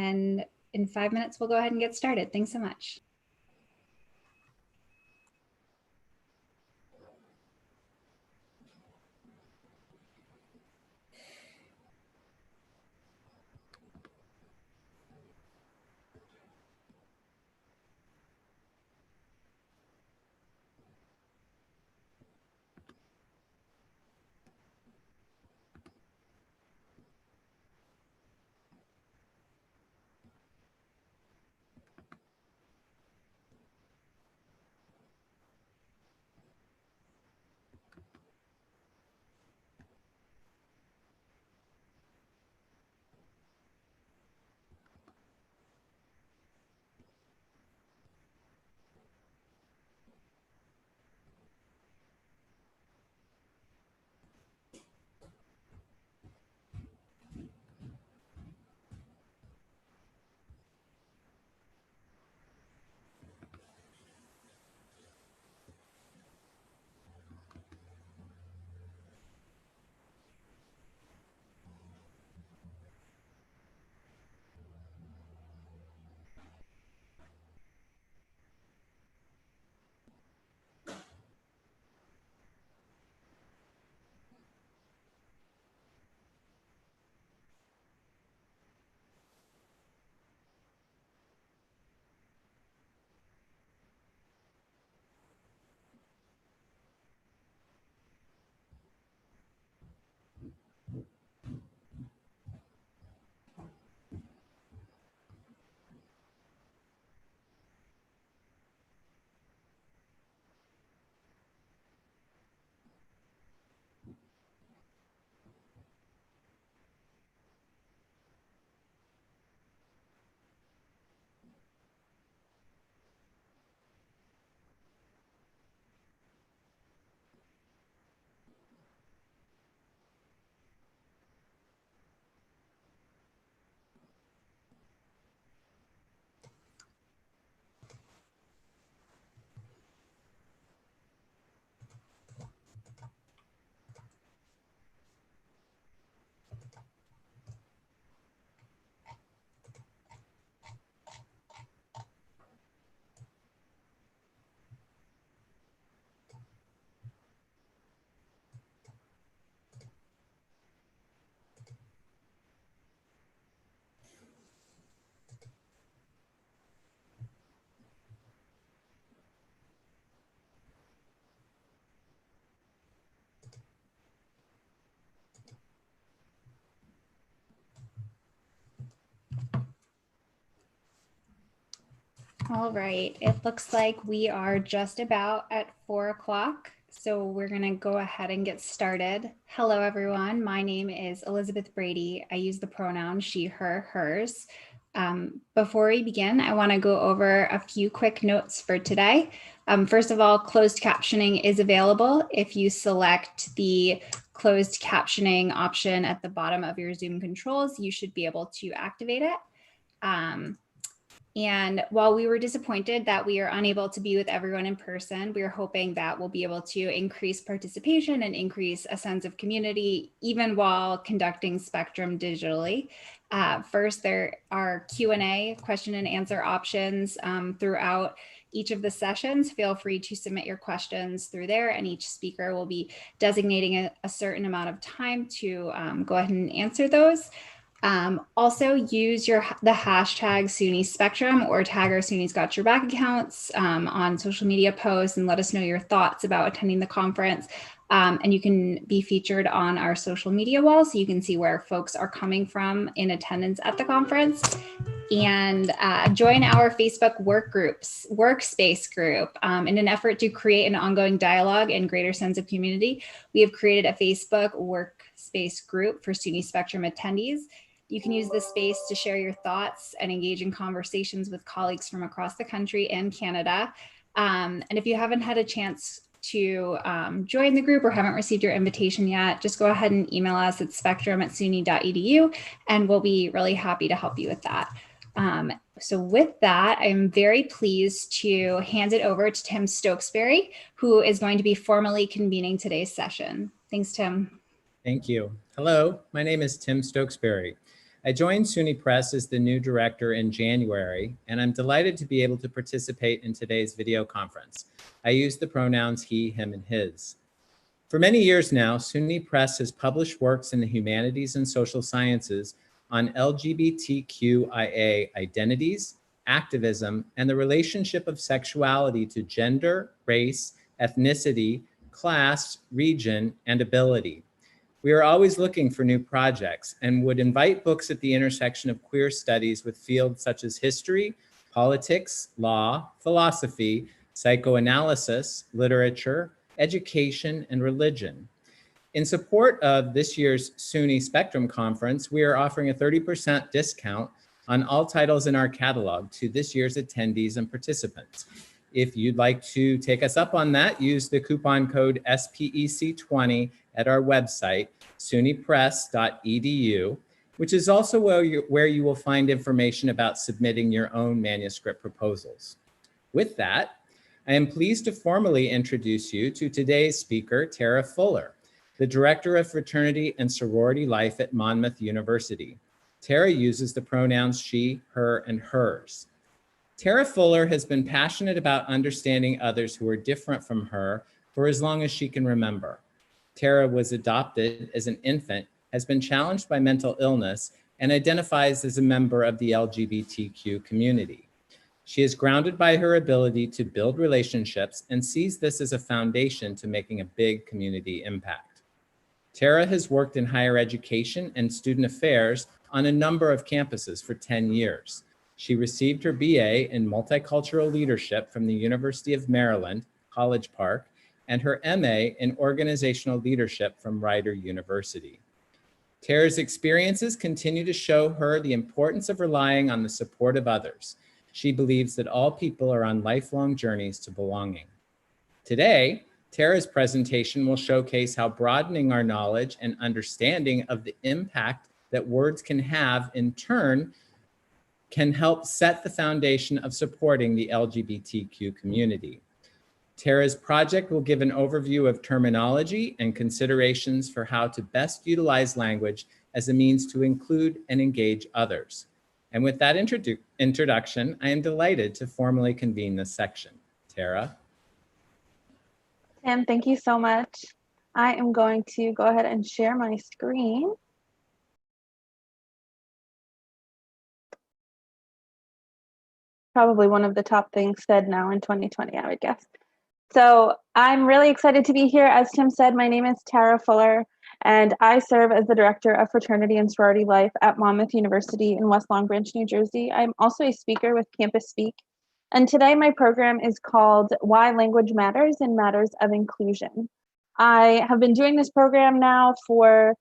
And in 5 minutes, we'll go ahead and get started. Thanks so much. All right, it looks like we are just about at 4 o'clock. So we're going to go ahead and get started. Hello, everyone. My name is Elizabeth Brady. I use the pronoun she, her, hers. Before we begin, I want to go over a few quick notes for today. First of all, closed captioning is available. If you select the closed captioning option at the bottom of your Zoom controls, you should be able to activate it. And while we were disappointed that we are unable to be with everyone in person, we are hoping that we'll be able to increase participation and increase a sense of community, even while conducting Spectrum digitally. First, there are Q&A, question and answer options throughout each of the sessions. Feel free to submit your questions through there, and each speaker will be designating a certain amount of time to go ahead and answer those. Also use the hashtag SUNY Spectrum or tag our SUNY's Got Your Back accounts on social media posts and let us know your thoughts about attending the conference. And you can be featured on our social media wall so you can see where folks are coming from in attendance at the conference. And join our Facebook workspace group. In an effort to create an ongoing dialogue and greater sense of community, we have created a Facebook workspace group for SUNY Spectrum attendees. You can use this space to share your thoughts and engage in conversations with colleagues from across the country and Canada. And if you haven't had a chance to join the group or haven't received your invitation yet, just go ahead and email us at spectrum@suny.edu, and we'll be really happy to help you with that. So with that, I'm very pleased to hand it over to Tim Stokesbury, who is going to be formally convening today's session. Thanks, Tim. Thank you. Hello, my name is Tim Stokesbury. I joined SUNY Press as the new director in January, and I'm delighted to be able to participate in today's video conference. I use the pronouns he, him, and his. For many years now, SUNY Press has published works in the humanities and social sciences on LGBTQIA identities, activism, and the relationship of sexuality to gender, race, ethnicity, class, region, and ability. We are always looking for new projects and would invite books at the intersection of queer studies with fields such as history, politics, law, philosophy, psychoanalysis, literature, education, and religion. In support of this year's SUNY Spectrum Conference, we are offering a 30% discount on all titles in our catalog to this year's attendees and participants. If you'd like to take us up on that, use the coupon code SPEC20 at our website, sunypress.edu, which is also where you will find information about submitting your own manuscript proposals. With that, I am pleased to formally introduce you to today's speaker, Tara Fuller, the Director of Fraternity and Sorority Life at Monmouth University. Tara uses the pronouns she, her, and hers. Tara Fuller has been passionate about understanding others who are different from her for as long as she can remember. Tara was adopted as an infant, has been challenged by mental illness, and identifies as a member of the LGBTQ community. She is grounded by her ability to build relationships and sees this as a foundation to making a big community impact. Tara has worked in higher education and student affairs on a number of campuses for 10 years. She received her BA in Multicultural Leadership from the University of Maryland, College Park, and her MA in Organizational Leadership from Rider University. Tara's experiences continue to show her the importance of relying on the support of others. She believes that all people are on lifelong journeys to belonging. Today, Tara's presentation will showcase how broadening our knowledge and understanding of the impact that words can have in turn can help set the foundation of supporting the LGBTQ community. Tara's project will give an overview of terminology and considerations for how to best utilize language as a means to include and engage others. And with that introduction, I am delighted to formally convene this section. Tara. Tim, thank you so much. I am going to go ahead and share my screen. Probably one of the top things said now in 2020, I would guess. So I'm really excited to be here. As Tim said, my name is Tara Fuller, and I serve as the Director of Fraternity and Sorority Life at Monmouth University in West Long Branch, New Jersey. I'm also a speaker with Campus Speak. And today my program is called Why Language Matters in Matters of Inclusion. I have been doing this program now for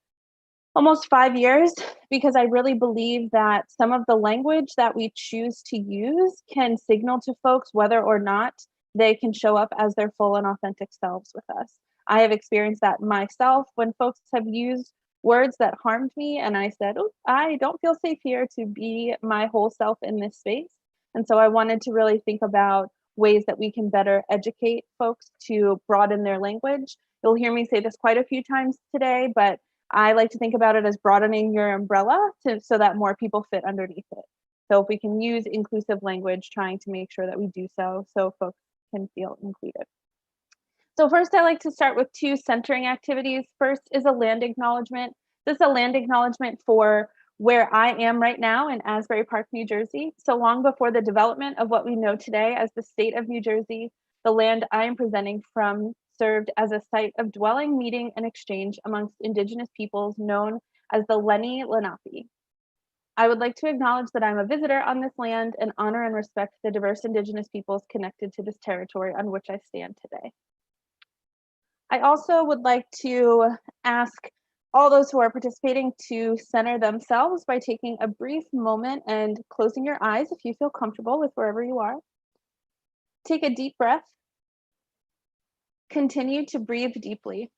almost 5 years because I really believe that some of the language that we choose to use can signal to folks whether or not they can show up as their full and authentic selves with us. I have experienced that myself when folks have used words that harmed me and I said, oh, I don't feel safe here to be my whole self in this space. And so I wanted to really think about ways that we can better educate folks to broaden their language. You'll hear me say this quite a few times today, but I like to think about it as broadening your umbrella so that more people fit underneath it. So if we can use inclusive language, trying to make sure that we do so folks can feel included. So first, I like to start with 2 centering activities. First is a land acknowledgement. This is a land acknowledgement for where I am right now in Asbury Park, New Jersey. So long before the development of what we know today as the state of New Jersey, the land I am presenting from served as a site of dwelling, meeting, and exchange amongst Indigenous peoples known as the Lenni Lenape. I would like to acknowledge that I'm a visitor on this land and honor and respect the diverse Indigenous peoples connected to this territory on which I stand today. I also would like to ask all those who are participating to center themselves by taking a brief moment and closing your eyes if you feel comfortable with wherever you are. Take a deep breath. Continue to breathe deeply.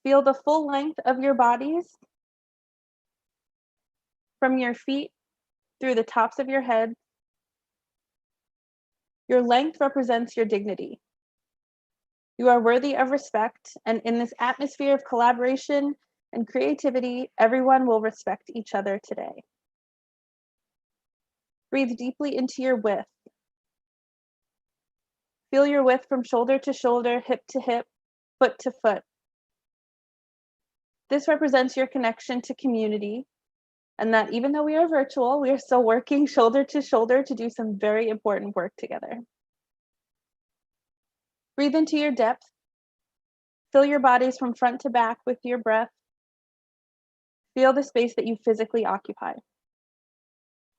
Feel the full length of your bodies from your feet through the tops of your head. Your length represents your dignity. You are worthy of respect, and in this atmosphere of collaboration, and creativity, everyone will respect each other today. Breathe deeply into your width. Feel your width from shoulder to shoulder, hip to hip, foot to foot. This represents your connection to community, and that even though we are virtual, we are still working shoulder to shoulder to do some very important work together. Breathe into your depth. Fill your bodies from front to back with your breath. Feel the space that you physically occupy.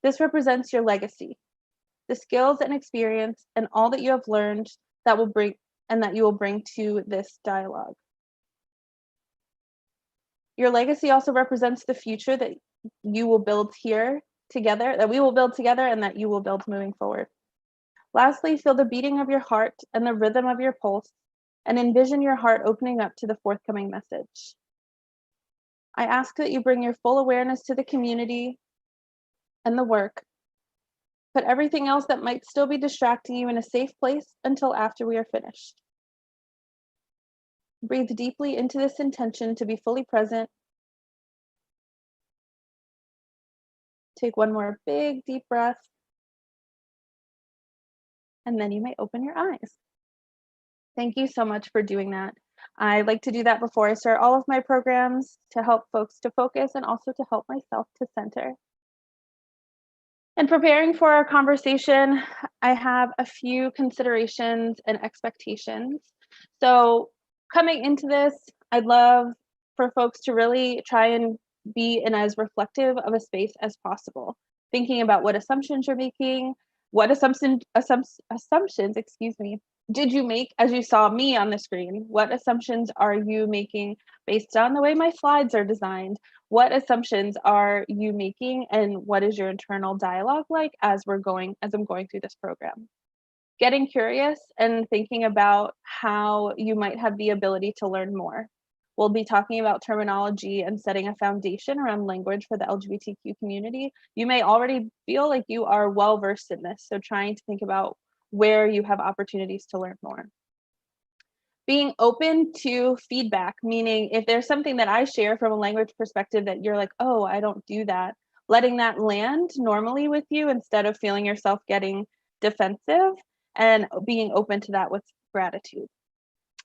This represents your legacy, the skills and experience and all that you have learned that you will bring to this dialogue. Your legacy also represents the future that you will build here together, that we will build together, and that you will build moving forward. Lastly, feel the beating of your heart and the rhythm of your pulse, and envision your heart opening up to the forthcoming message. I ask that you bring your full awareness to the community and the work. Put everything else that might still be distracting you in a safe place until after we are finished. Breathe deeply into this intention to be fully present. Take one more big, deep breath. And then you may open your eyes. Thank you so much for doing that. I like to do that before I start all of my programs to help folks to focus and also to help myself to center. In preparing for our conversation, I have a few considerations and expectations. So coming into this, I'd love for folks to really try and be in as reflective of a space as possible, thinking about what assumptions you're making, what assumptions, did you make as you saw me on the screen? What assumptions are you making based on the way my slides are designed? What assumptions are you making, and what is your internal dialogue like as I'm going through this program? Getting curious and thinking about how you might have the ability to learn more. We'll be talking about terminology and setting a foundation around language for the LGBTQ community. You may already feel like you are well versed in this, so trying to think about where you have opportunities to learn more. Being open to feedback, meaning if there's something that I share from a language perspective that you're like, oh, I don't do that, letting that land normally with you instead of feeling yourself getting defensive, and being open to that with gratitude.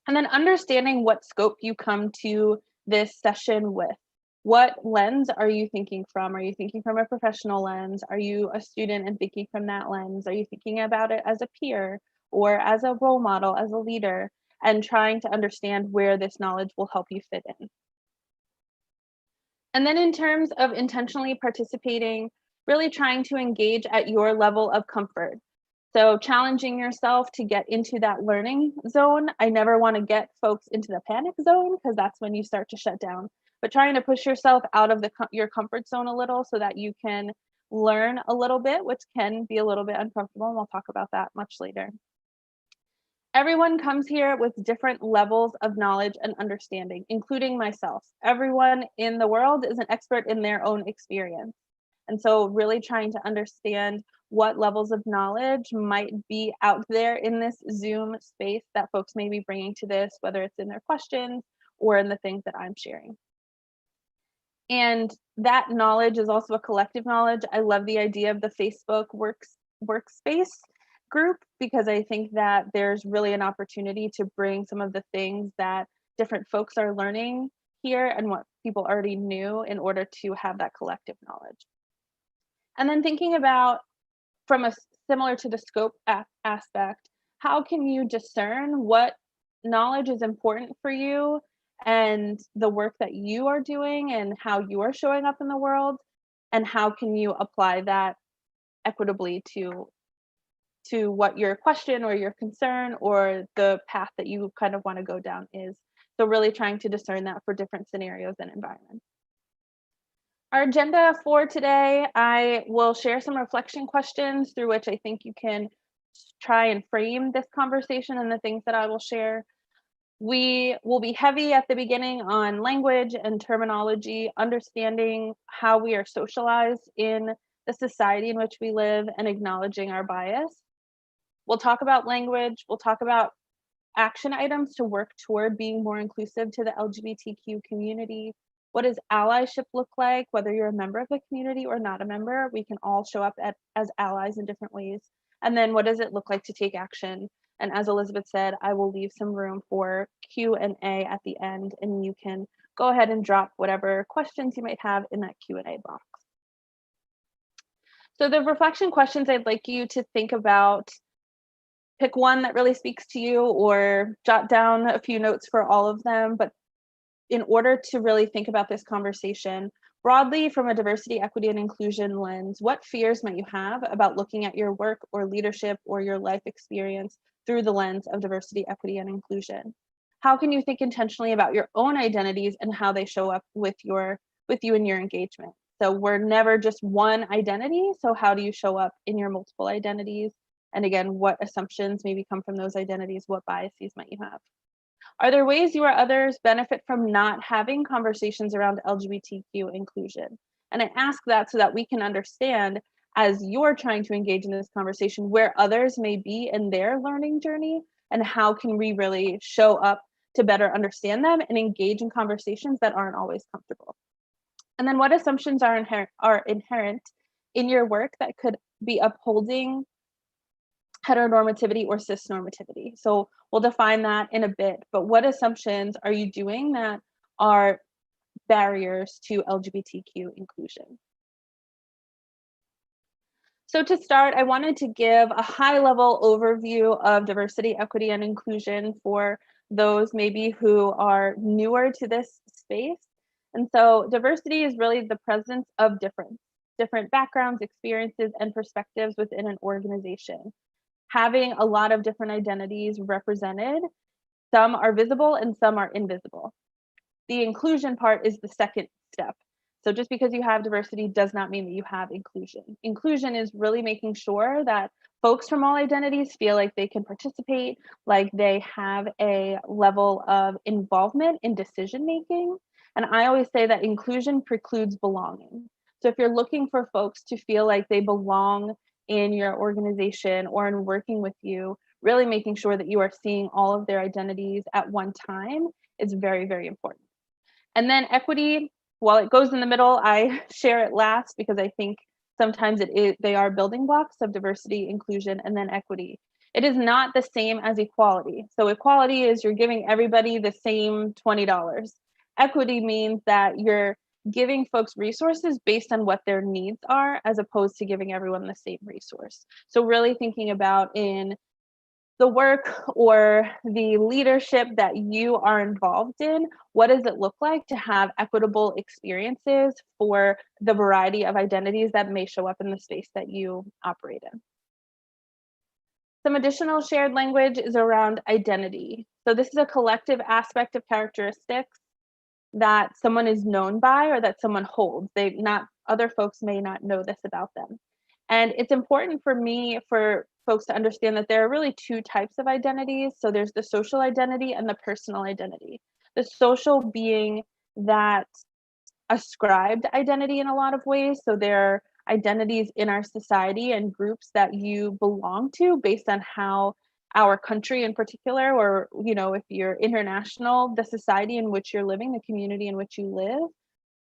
And then understanding what scope you come to this session with. What lens are you thinking from? Are you thinking from a professional lens? Are you a student and thinking from that lens? Are you thinking about it as a peer or as a role model, as a leader, and trying to understand where this knowledge will help you fit in? And then in terms of intentionally participating, really trying to engage at your level of comfort. So challenging yourself to get into that learning zone. I never want to get folks into the panic zone because that's when you start to shut down. But trying to push yourself out of your comfort zone a little so that you can learn a little bit, which can be a little bit uncomfortable, and we'll talk about that much later. Everyone comes here with different levels of knowledge and understanding, including myself. Everyone in the world is an expert in their own experience. And so really trying to understand what levels of knowledge might be out there in this Zoom space that folks may be bringing to this, whether it's in their questions or in the things that I'm sharing. And that knowledge is also a collective knowledge. I love the idea of the Facebook workspace group, because I think that there's really an opportunity to bring some of the things that different folks are learning here and what people already knew in order to have that collective knowledge. And then thinking about, from a similar to the scope aspect, how can you discern what knowledge is important for you and the work that you are doing and how you are showing up in the world, and how can you apply that equitably to what your question or your concern or the path that you kind of want to go down is. So really trying to discern that for different scenarios and environments. Our agenda for today, I will share some reflection questions through which I think you can try and frame this conversation and the things that I will share. We will be heavy at the beginning on language and terminology, understanding how we are socialized in the society in which we live and acknowledging our bias. We'll talk about language, we'll talk about action items to work toward being more inclusive to the LGBTQ community. What does allyship look like? Whether you're a member of the community or not a member, we can all show up as allies in different ways. And then what does it look like to take action? And as Elizabeth said, I will leave some room for Q&A at the end, and you can go ahead and drop whatever questions you might have in that Q&A box. So the reflection questions I'd like you to think about, pick one that really speaks to you or jot down a few notes for all of them. But in order to really think about this conversation broadly from a diversity, equity, and inclusion lens, what fears might you have about looking at your work or leadership or your life experience through the lens of diversity, equity, and inclusion? How can you think intentionally about your own identities and how they show up with you in your engagement? So we're never just one identity. So how do you show up in your multiple identities? And again, what assumptions maybe come from those identities? What biases might you have? Are there ways you or others benefit from not having conversations around LGBTQ inclusion? And I ask that so that we can understand, as you're trying to engage in this conversation, where others may be in their learning journey, and how can we really show up to better understand them and engage in conversations that aren't always comfortable. And then what assumptions are inherent in your work that could be upholding heteronormativity or cisnormativity? So we'll define that in a bit, but what assumptions are you doing that are barriers to LGBTQ inclusion? So to start, I wanted to give a high-level overview of diversity, equity, and inclusion for those maybe who are newer to this space. And so diversity is really the presence of different backgrounds, experiences, and perspectives within an organization. Having a lot of different identities represented, some are visible and some are invisible. The inclusion part is the second step. So just because you have diversity does not mean that you have inclusion. Inclusion is really making sure that folks from all identities feel like they can participate, like they have a level of involvement in decision making. And I always say that inclusion precludes belonging. So if you're looking for folks to feel like they belong in your organization or in working with you, really making sure that you are seeing all of their identities at one time is very, very important. And then equity, while it goes in the middle, I share it last because I think sometimes they are building blocks of diversity, inclusion, and then equity. It is not the same as equality. So equality is you're giving everybody the same $20. Equity means that you're giving folks resources based on what their needs are, as opposed to giving everyone the same resource. So really thinking about in the work or the leadership that you are involved in, what does it look like to have equitable experiences for the variety of identities that may show up in the space that you operate in? Some additional shared language is around identity. So this is a collective aspect of characteristics that someone is known by or that someone holds. Other folks may not know this about them. And it's important for me, for folks to understand that there are really two types of identities. So there's the social identity and the personal identity. The social being that ascribed identity in a lot of ways. So there are identities in our society and groups that you belong to based on how our country in particular, or if you're international, the society in which you're living, the community in which you live,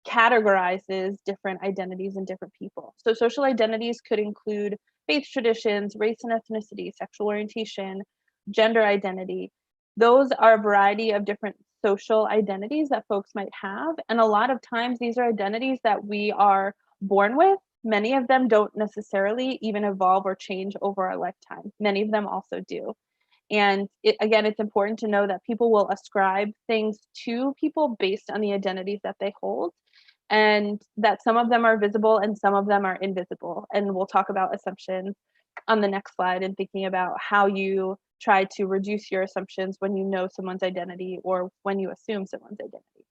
categorizes different identities and different people. So social identities could include faith traditions, race and ethnicity, sexual orientation, gender identity. Those are a variety of different social identities that folks might have. And a lot of times these are identities that we are born with. Many of them don't necessarily even evolve or change over our lifetime. Many of them also do. And again, it's important to know that people will ascribe things to people based on the identities that they hold, and that some of them are visible and some of them are invisible. And we'll talk about assumptions on the next slide and thinking about how you try to reduce your assumptions when you know someone's identity or when you assume someone's identity.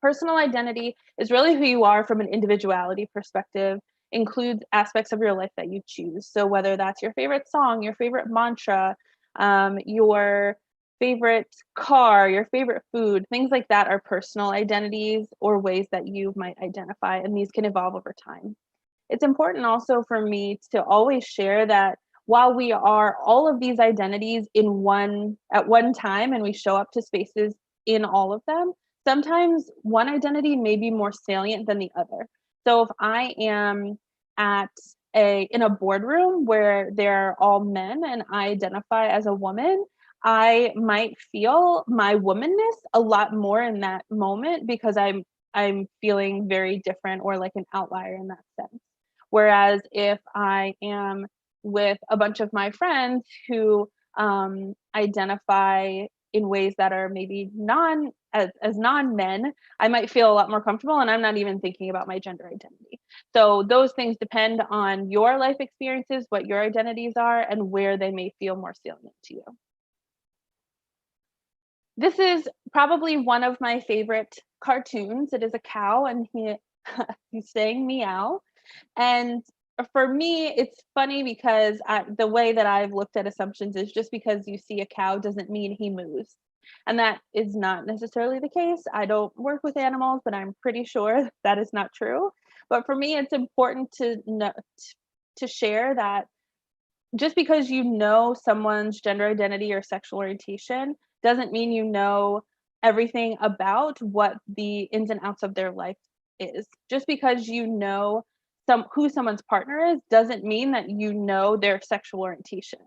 Personal identity is really who you are from an individuality perspective, includes aspects of your life that you choose. So whether that's your favorite song, your favorite mantra, your favorite car, your favorite food, things like that are personal identities or ways that you might identify, and these can evolve over time. It's important also for me to always share that while we are all of these identities at one time and we show up to spaces in all of them, sometimes one identity may be more salient than the other. So if I am in a boardroom where they're all men and I identify as a woman, I might feel my womanness a lot more in that moment because I'm feeling very different or like an outlier in that sense. Whereas if I am with a bunch of my friends who identify in ways that are maybe as non-men, I might feel a lot more comfortable and I'm not even thinking about my gender identity. So those things depend on your life experiences, what your identities are, and where they may feel more salient to you. This is probably one of my favorite cartoons. It is a cow and he's saying meow. And for me, it's funny because the way that I've looked at assumptions is just because you see a cow doesn't mean he moves. And that is not necessarily the case. I don't work with animals, but I'm pretty sure that is not true. But for me, it's important to share that just because you know someone's gender identity or sexual orientation doesn't mean you know everything about what the ins and outs of their life is. Just because you know who someone's partner is doesn't mean that you know their sexual orientation.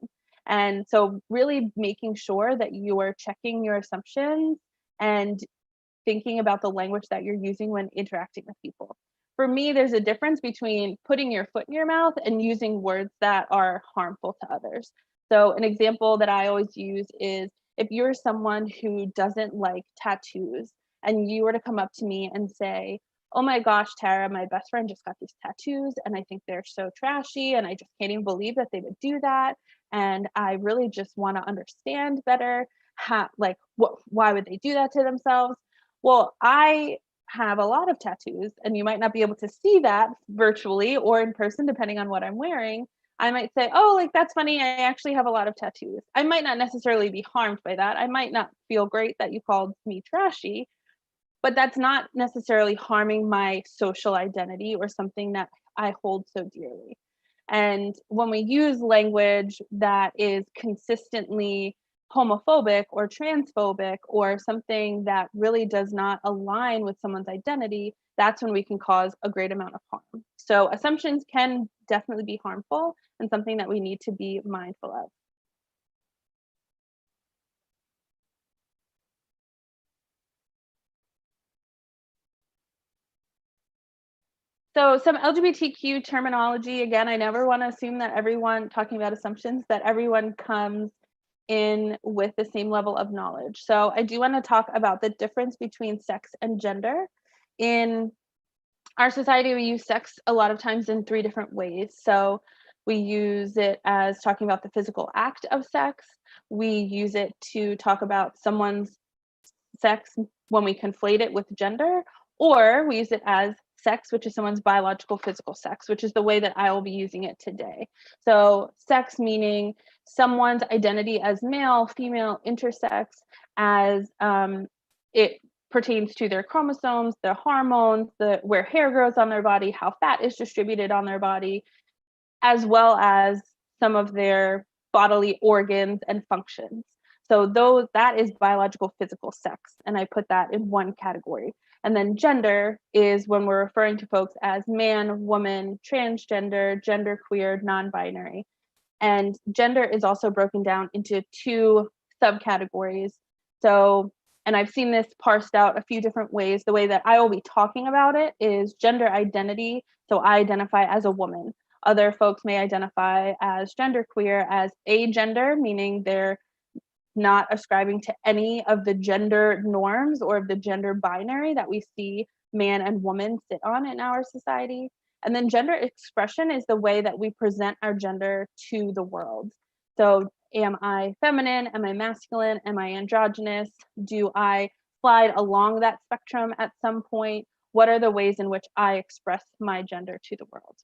And so really making sure that you are checking your assumptions and thinking about the language that you're using when interacting with people. For me, there's a difference between putting your foot in your mouth and using words that are harmful to others. So an example that I always use is if you're someone who doesn't like tattoos and you were to come up to me and say, oh my gosh, Tara, my best friend just got these tattoos and I think they're so trashy and I just can't even believe that they would do that. And I really just want to understand better why would they do that to themselves? Well, I have a lot of tattoos and you might not be able to see that virtually or in person, depending on what I'm wearing. I might say, oh, like, that's funny. I actually have a lot of tattoos. I might not necessarily be harmed by that. I might not feel great that you called me trashy, but that's not necessarily harming my social identity or something that I hold so dearly. And when we use language that is consistently homophobic or transphobic or something that really does not align with someone's identity, that's when we can cause a great amount of harm. So assumptions can definitely be harmful and something that we need to be mindful of. So some LGBTQ terminology, again, I never want to assume that everyone talking about assumptions, that everyone comes in with the same level of knowledge. So I do want to talk about the difference between sex and gender. In our society, we use sex a lot of times in 3 different ways. So we use it as talking about the physical act of sex. We use it to talk about someone's sex when we conflate it with gender, or we use it as sex, which is someone's biological physical sex, which is the way that I will be using it today. So sex meaning someone's identity as male, female, intersex, as it pertains to their chromosomes, their hormones, where hair grows on their body, how fat is distributed on their body, as well as some of their bodily organs and functions. So that is biological physical sex, and I put that in one category. And then gender is when we're referring to folks as man, woman, transgender, genderqueer, non-binary. And gender is also broken down into 2 subcategories. So, and I've seen this parsed out a few different ways. The way that I will be talking about it is gender identity. So I identify as a woman. Other folks may identify as genderqueer, as agender, meaning they're not ascribing to any of the gender norms or of the gender binary that we see man and woman sit on in our society. And then gender expression is the way that we present our gender to the world. So am I feminine? Am I masculine? Am I androgynous? Do I slide along that spectrum at some point? What are the ways in which I express my gender to the world?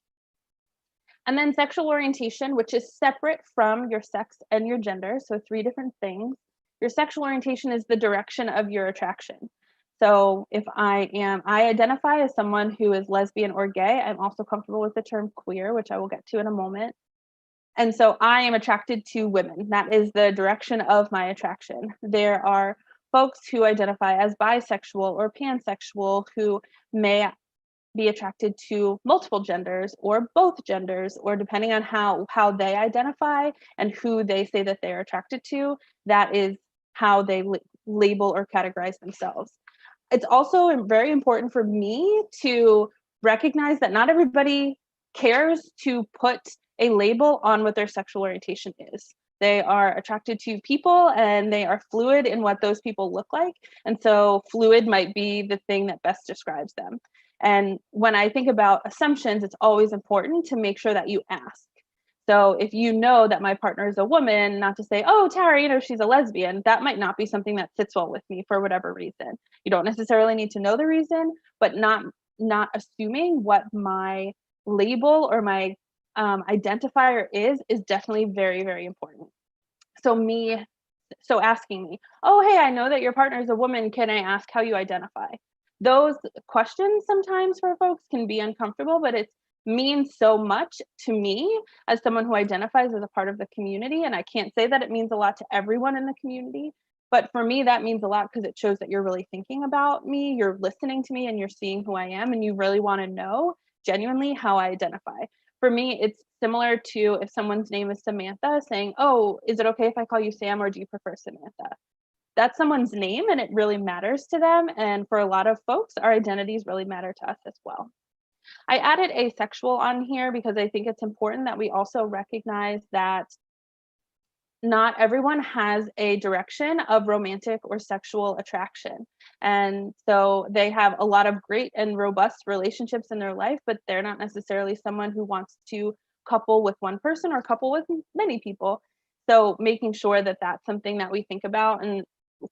And then sexual orientation, which is separate from your sex and your gender, so 3 different things. Your sexual orientation is the direction of your attraction. So if I identify as someone who is lesbian or gay, I'm also comfortable with the term queer, which I will get to in a moment. And so I am attracted to women. That is the direction of my attraction. There are folks who identify as bisexual or pansexual who may be attracted to multiple genders or both genders, or depending on how they identify and who they say that they're attracted to, that is how they label or categorize themselves. It's also very important for me to recognize that not everybody cares to put a label on what their sexual orientation is. They are attracted to people and they are fluid in what those people look like. And so fluid might be the thing that best describes them. And when I think about assumptions, it's always important to make sure that you ask. So if you know that my partner is a woman, not to say, oh, Tara, she's a lesbian, that might not be something that sits well with me for whatever reason. You don't necessarily need to know the reason, but not assuming what my label or my identifier is definitely very, very important. So asking me, oh, hey, I know that your partner is a woman. Can I ask how you identify? Those questions sometimes for folks can be uncomfortable, but it means so much to me as someone who identifies as a part of the community. And I can't say that it means a lot to everyone in the community, but for me, that means a lot because it shows that you're really thinking about me, you're listening to me, and you're seeing who I am, and you really want to know genuinely how I identify. For me, it's similar to if someone's name is Samantha saying, oh, is it okay if I call you Sam, or do you prefer Samantha? That's someone's name and it really matters to them. And for a lot of folks, our identities really matter to us as well. I added asexual on here because I think it's important that we also recognize that not everyone has a direction of romantic or sexual attraction. And so they have a lot of great and robust relationships in their life, but they're not necessarily someone who wants to couple with one person or couple with many people. So making sure that that's something that we think about and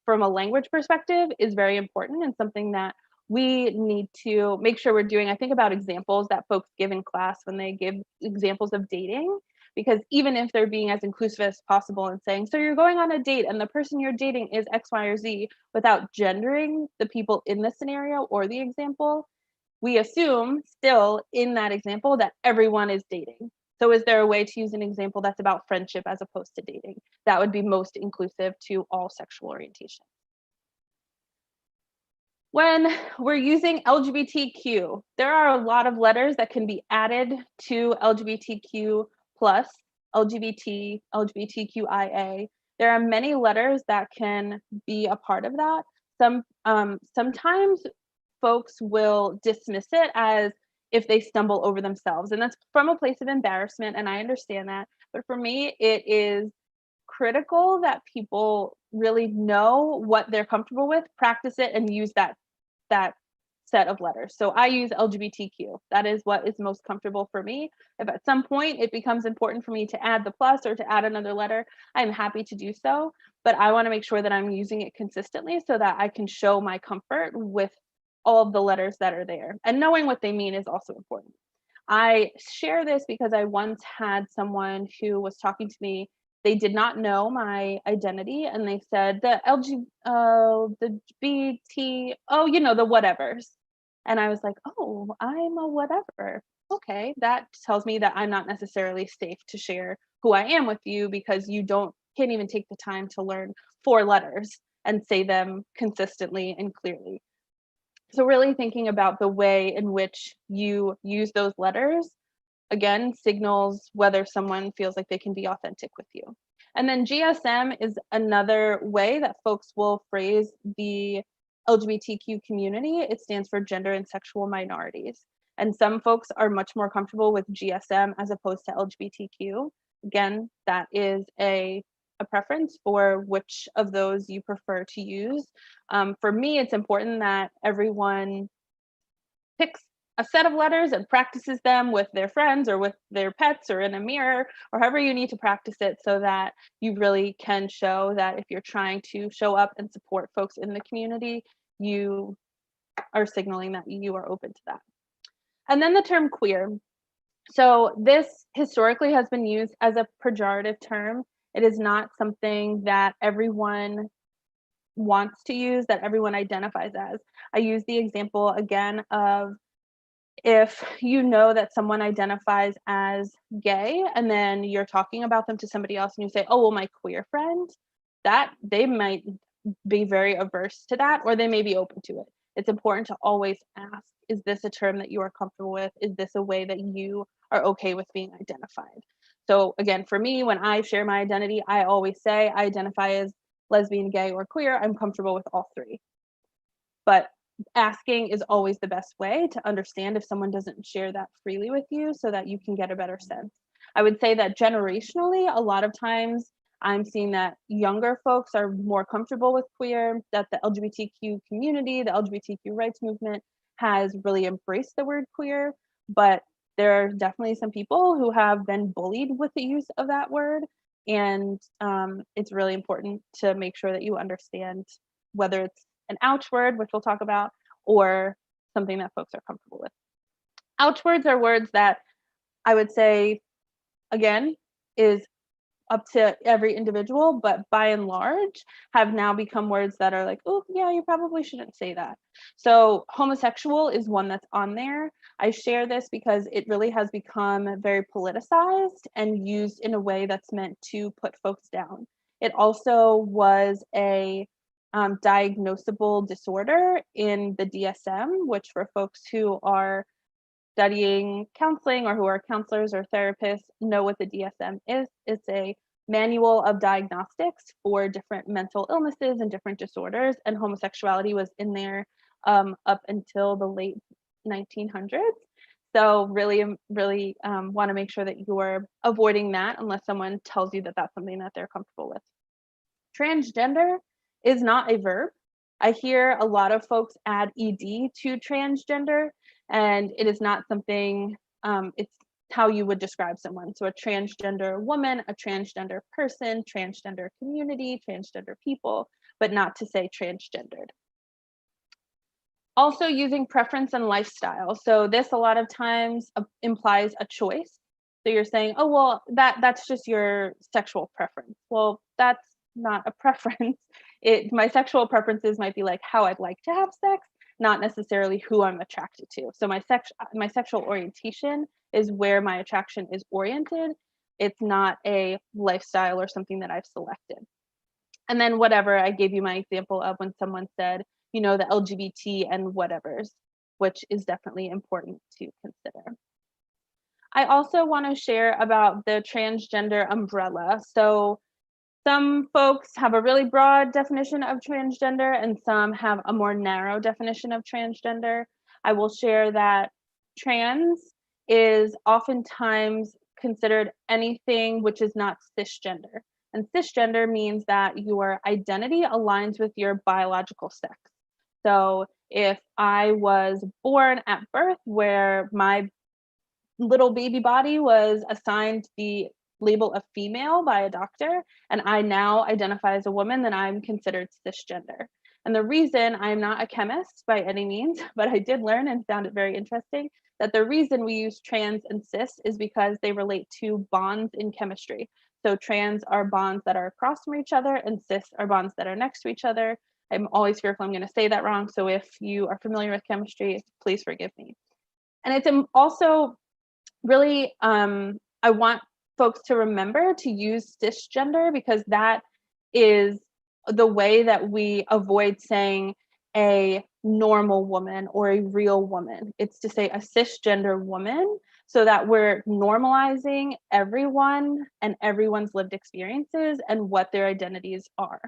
from a language perspective is very important and something that we need to make sure we're doing. I think about examples that folks give in class when they give examples of dating, because even if they're being as inclusive as possible and saying, so you're going on a date and the person you're dating is X, Y, or Z, without gendering the people in the scenario or the example, we assume still in that example that everyone is dating. So is there a way to use an example that's about friendship as opposed to dating? That would be most inclusive to all sexual orientation. When we're using LGBTQ, there are a lot of letters that can be added to LGBTQ plus, LGBT, LGBTQIA. There are many letters that can be a part of that. Sometimes folks will dismiss it as if they stumble over themselves, and that's from a place of embarrassment, and I understand that. But for me, it is critical that people really know what they're comfortable with, practice it, and use that set of letters. So I use LGBTQ. That is what is most comfortable for me. If at some point it becomes important for me to add the plus or to add another letter, I'm happy to do so. But I want to make sure that I'm using it consistently so that I can show my comfort with all of the letters that are there. And knowing what they mean is also important. I share this because I once had someone who was talking to me. They did not know my identity, and they said the the BT, the whatevers. And I was like, oh, I'm a whatever. Okay, that tells me that I'm not necessarily safe to share who I am with you because you can't even take the time to learn 4 letters and say them consistently and clearly. So really thinking about the way in which you use those letters again signals whether someone feels like they can be authentic with you. And then GSM is another way that folks will phrase the LGBTQ community. It stands for gender and sexual minorities. And some folks are much more comfortable with GSM as opposed to LGBTQ. Again, that is a preference for which of those you prefer to use. For me, it's important that everyone picks a set of letters and practices them with their friends or with their pets or in a mirror or however you need to practice it so that you really can show that if you're trying to show up and support folks in the community, you are signaling that you are open to that. And then the term queer. So this historically has been used as a pejorative term. It is not something that everyone wants to use, that everyone identifies as. I use the example again of if you know that someone identifies as gay and then you're talking about them to somebody else and you say, oh, well, my queer friend, that they might be very averse to that, or they may be open to it. It's important to always ask, is this a term that you are comfortable with? Is this a way that you are okay with being identified? So again, for me, when I share my identity, I always say I identify as lesbian, gay, or queer. I'm comfortable with all three. But asking is always the best way to understand if someone doesn't share that freely with you, so that you can get a better sense. I would say that generationally, a lot of times I'm seeing that younger folks are more comfortable with queer, that the LGBTQ community, the LGBTQ rights movement has really embraced the word queer, but there are definitely some people who have been bullied with the use of that word. And it's really important to make sure that you understand whether it's an ouch word, which we'll talk about, or something that folks are comfortable with. Ouch words are words that I would say, again, is up to every individual, but by and large have now become words that are like, oh yeah, you probably shouldn't say that. So homosexual is one that's on there. I share this because it really has become very politicized and used in a way that's meant to put folks down. It also was a diagnosable disorder in the DSM, which for folks who are studying counseling or who are counselors or therapists know what the DSM is. It's a manual of diagnostics for different mental illnesses and different disorders, and homosexuality was in there up until the late 1900s. So really want to make sure that you're avoiding that unless someone tells you that that's something that they're comfortable with. Transgender is not a verb. I hear a lot of folks add ed to transgender, and it is not something, it's how you would describe someone. So a transgender woman, a transgender person, transgender community, transgender people, but not to say transgendered. Also using preference and lifestyle. So this a lot of times implies a choice. So you're saying, oh, well, that's just your sexual preference. Well, that's not a preference. My sexual preferences might be like how I'd like to have sex, not necessarily who I'm attracted to. So my sexual orientation is where my attraction is oriented. It's not a lifestyle or something that I've selected. And then whatever, I gave you my example of when someone said, you know, the LGBT and whatevers, which is definitely important to consider. I also want to share about the transgender umbrella. So some folks have a really broad definition of transgender and some have a more narrow definition of transgender. I will share that trans is oftentimes considered anything which is not cisgender. And cisgender means that your identity aligns with your biological sex. So if I was born at birth where my little baby body was assigned the label of female by a doctor, and I now identify as a woman, then I'm considered cisgender. And the reason, I'm not a chemist by any means, but I did learn and found it very interesting that the reason we use trans and cis is because they relate to bonds in chemistry. So trans are bonds that are across from each other and cis are bonds that are next to each other. I'm always fearful I'm going to say that wrong. So if you are familiar with chemistry, please forgive me. And it's also really, I want folks to remember to use cisgender because that is the way that we avoid saying a normal woman or a real woman. It's to say a cisgender woman so that we're normalizing everyone and everyone's lived experiences and what their identities are.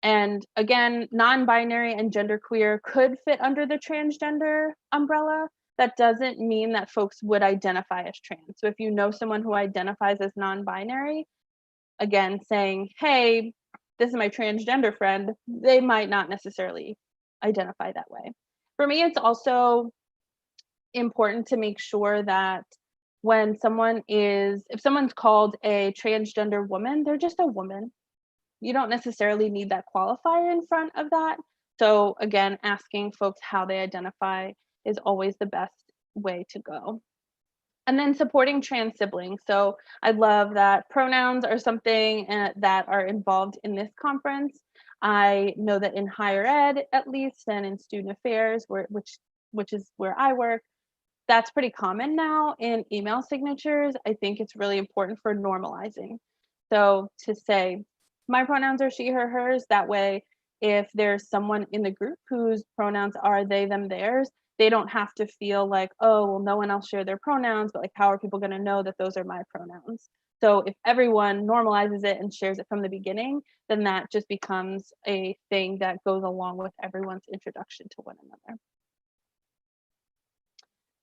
And again, non-binary and genderqueer could fit under the transgender umbrella. That doesn't mean that folks would identify as trans. So if you know someone who identifies as non-binary, again, saying, hey, this is my transgender friend, they might not necessarily identify that way. For me, it's also important to make sure that when if someone's called a transgender woman, they're just a woman. You don't necessarily need that qualifier in front of that. So again, asking folks how they identify is always the best way to go. And then supporting trans siblings. So I love that pronouns are something that are involved in this conference. I know that in higher ed, at least, and in student affairs, which is where I work, that's pretty common now in email signatures. I think it's really important for normalizing. So to say, my pronouns are she, her, hers, that way if there's someone in the group whose pronouns are they, them, theirs, they don't have to feel like, oh, well, no one else shared their pronouns, but like, how are people going to know that those are my pronouns? So if everyone normalizes it and shares it from the beginning, then that just becomes a thing that goes along with everyone's introduction to one another.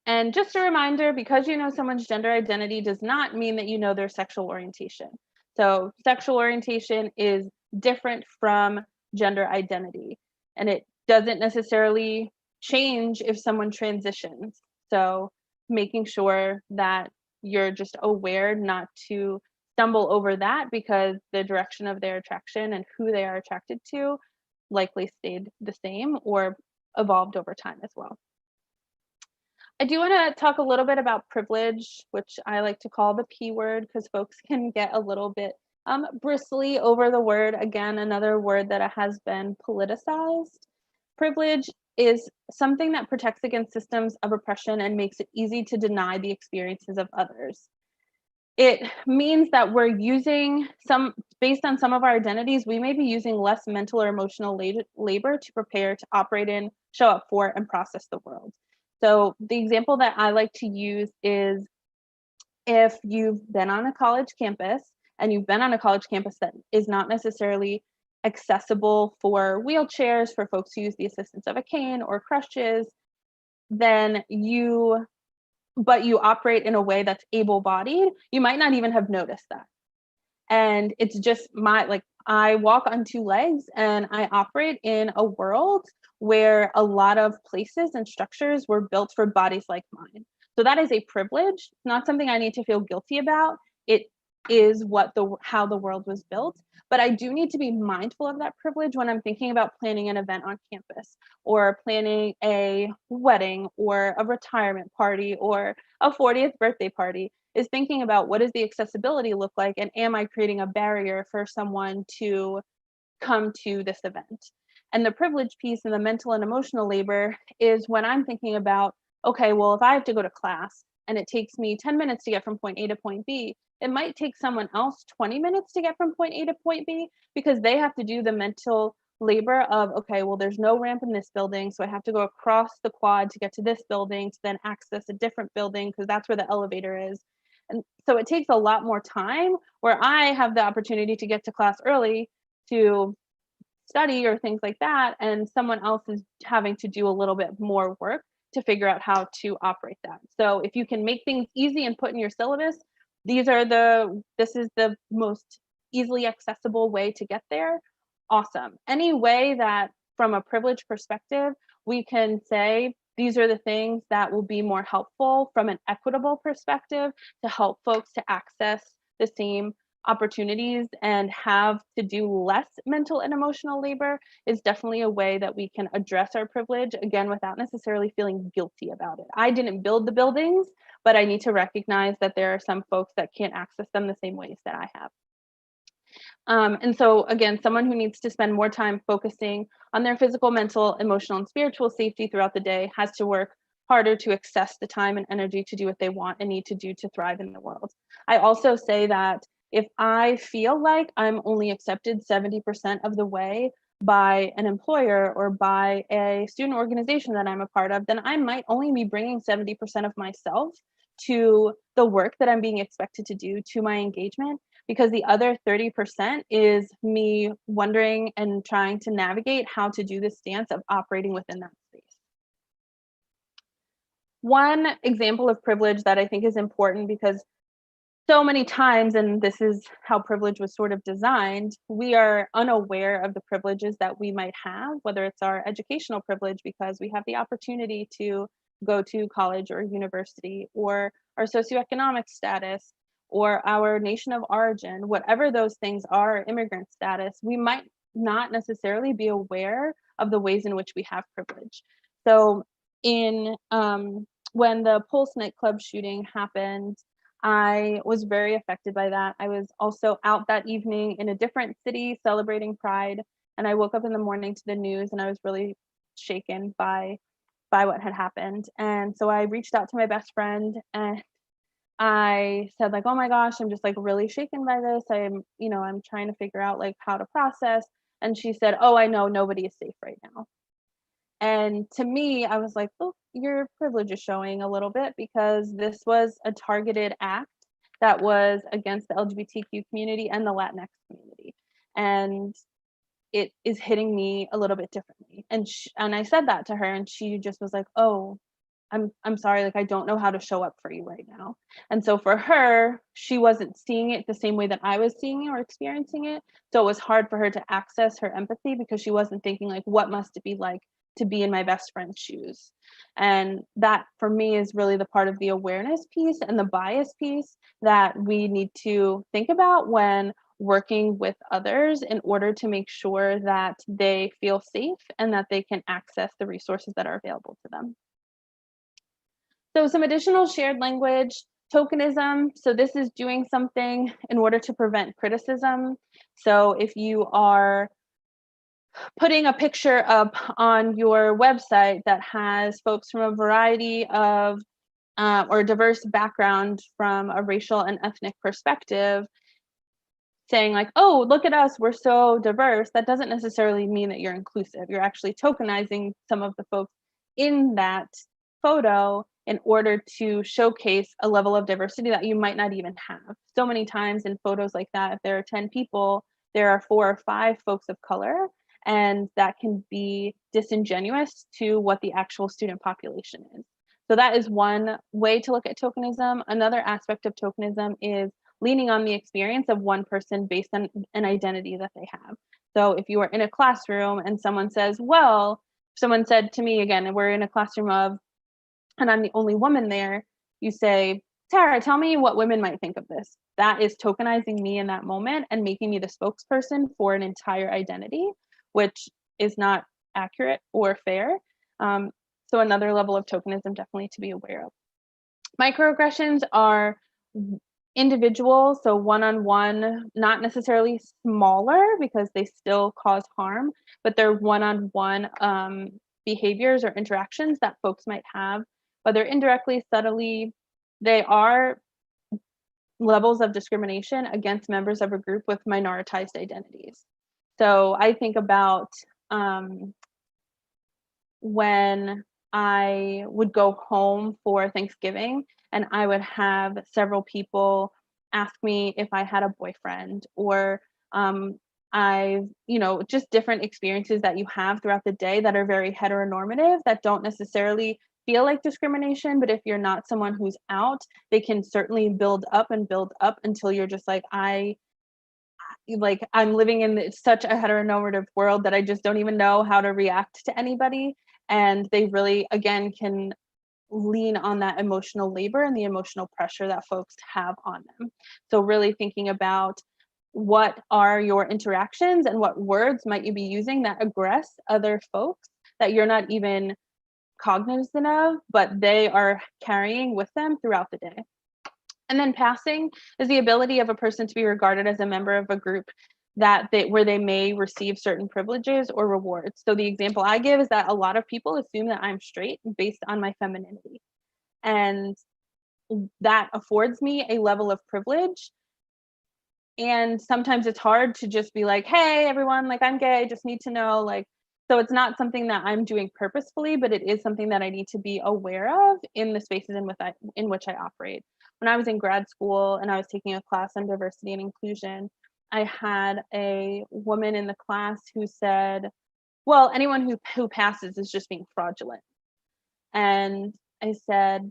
And just a reminder, because you know someone's gender identity does not mean that you know their sexual orientation. So sexual orientation is different from gender identity, and it doesn't necessarily change if someone transitions. So making sure that you're just aware not to stumble over that, because the direction of their attraction and who they are attracted to likely stayed the same or evolved over time as well. I do want to talk a little bit about privilege, which I like to call the P word, because folks can get a little bit bristly over the word. Again, another word that has been politicized. Privilege is something that protects against systems of oppression and makes it easy to deny the experiences of others. It means that we're using based on some of our identities, we may be using less mental or emotional labor to prepare to operate in, show up for, and process the world. So the example that I like to use is if you've been on a college campus and you've been on a college campus that is not necessarily accessible for wheelchairs, for folks who use the assistance of a cane or crutches, then but you operate in a way that's able-bodied, you might not even have noticed that. And it's just I walk on two legs and I operate in a world where a lot of places and structures were built for bodies like mine. So that is a privilege, not something I need to feel guilty about. It is how the world was built. But I do need to be mindful of that privilege when I'm thinking about planning an event on campus, or planning a wedding or a retirement party or a 40th birthday party, is thinking about what does the accessibility look like, and am I creating a barrier for someone to come to this event? And the privilege piece and the mental and emotional labor is when I'm thinking about, okay, well, if I have to go to class and it takes me 10 minutes to get from point A to point B, it might take someone else 20 minutes to get from point A to point B, because they have to do the mental labor of, okay, well, there's no ramp in this building, so I have to go across the quad to get to this building to then access a different building because that's where the elevator is. And so it takes a lot more time, where I have the opportunity to get to class early to study or things like that, and someone else is having to do a little bit more work to figure out how to operate that. So if you can make things easy and put in your syllabus, this is the most easily accessible way to get there, awesome. Any way that from a privilege perspective, we can say these are the things that will be more helpful from an equitable perspective to help folks to access the same opportunities and have to do less mental and emotional labor, is definitely a way that we can address our privilege, again, without necessarily feeling guilty about it. I didn't build the buildings, but I need to recognize that there are some folks that can't access them the same ways that I have. And so again, someone who needs to spend more time focusing on their physical, mental, emotional, and spiritual safety throughout the day has to work harder to access the time and energy to do what they want and need to do to thrive in the world. I also say that if I feel like I'm only accepted 70% of the way by an employer or by a student organization that I'm a part of, then I might only be bringing 70% of myself to the work that I'm being expected to do, to my engagement, because the other 30% is me wondering and trying to navigate how to do this dance of operating within that space. One example of privilege that I think is important, because so many times, and this is how privilege was sort of designed, we are unaware of the privileges that we might have, whether it's our educational privilege because we have the opportunity to go to college or university, or our socioeconomic status, or our nation of origin, whatever those things are, immigrant status, we might not necessarily be aware of the ways in which we have privilege. So when the Pulse nightclub shooting happened, I was very affected by that. I was also out that evening in a different city celebrating Pride, and I woke up in the morning to the news and I was really shaken by what had happened. And so I reached out to my best friend and I said, like, oh my gosh, I'm just like really shaken by this. I'm trying to figure out like how to process. And she said, oh, I know nobody is safe right now. And to me, I was like, oh, your privilege is showing a little bit, because this was a targeted act that was against the LGBTQ community and the Latinx community. And it is hitting me a little bit differently. And I said that to her, and she just was like, oh, I'm sorry, like I don't know how to show up for you right now. And so for her, she wasn't seeing it the same way that I was seeing it or experiencing it. So it was hard for her to access her empathy, because she wasn't thinking like, what must it be like to be in my best friend's shoes? And that for me is really the part of the awareness piece and the bias piece that we need to think about when working with others, in order to make sure that they feel safe and that they can access the resources that are available to them. So some additional shared language, tokenism. So this is doing something in order to prevent criticism. So if you are putting a picture up on your website that has folks from a variety of or a diverse background from a racial and ethnic perspective, saying like, oh, look at us, we're so diverse, that doesn't necessarily mean that you're inclusive. You're actually tokenizing some of the folks in that photo in order to showcase a level of diversity that you might not even have. So many times in photos like that, if there are 10 people, there are 4 or 5 folks of color, and that can be disingenuous to what the actual student population is. So that is one way to look at tokenism. Another aspect of tokenism is leaning on the experience of one person based on an identity that they have. So if you are in a classroom and someone says, well, someone said to me, again, we're in a classroom of, and I'm the only woman there, you say, Tara, tell me what women might think of this. That is tokenizing me in that moment and making me the spokesperson for an entire identity, which is not accurate or fair. So another level of tokenism definitely to be aware of. Microaggressions are individual, so one-on-one, not necessarily smaller because they still cause harm, but they're one-on-one behaviors or interactions that folks might have, whether indirectly, subtly. They are levels of discrimination against members of a group with minoritized identities. So I think about when I would go home for Thanksgiving and I would have several people ask me if I had a boyfriend, or just different experiences that you have throughout the day that are very heteronormative, that don't necessarily feel like discrimination, but if you're not someone who's out, they can certainly build up until you're just like, I'm living in such a heteronormative world that I just don't even know how to react to anybody. And they really, again, can lean on that emotional labor and the emotional pressure that folks have on them. So really thinking about what are your interactions and what words might you be using that aggress other folks that you're not even cognizant of, but they are carrying with them throughout the day. And then passing is the ability of a person to be regarded as a member of a group where they may receive certain privileges or rewards. So the example I give is that a lot of people assume that I'm straight based on my femininity. And that affords me a level of privilege. And sometimes it's hard to just be like, hey, everyone, like I'm gay, just need to know, like, so it's not something that I'm doing purposefully, but it is something that I need to be aware of in the spaces in which I operate. When I was in grad school and I was taking a class on diversity and inclusion, I had a woman in the class who said, well, anyone who passes is just being fraudulent. And I said,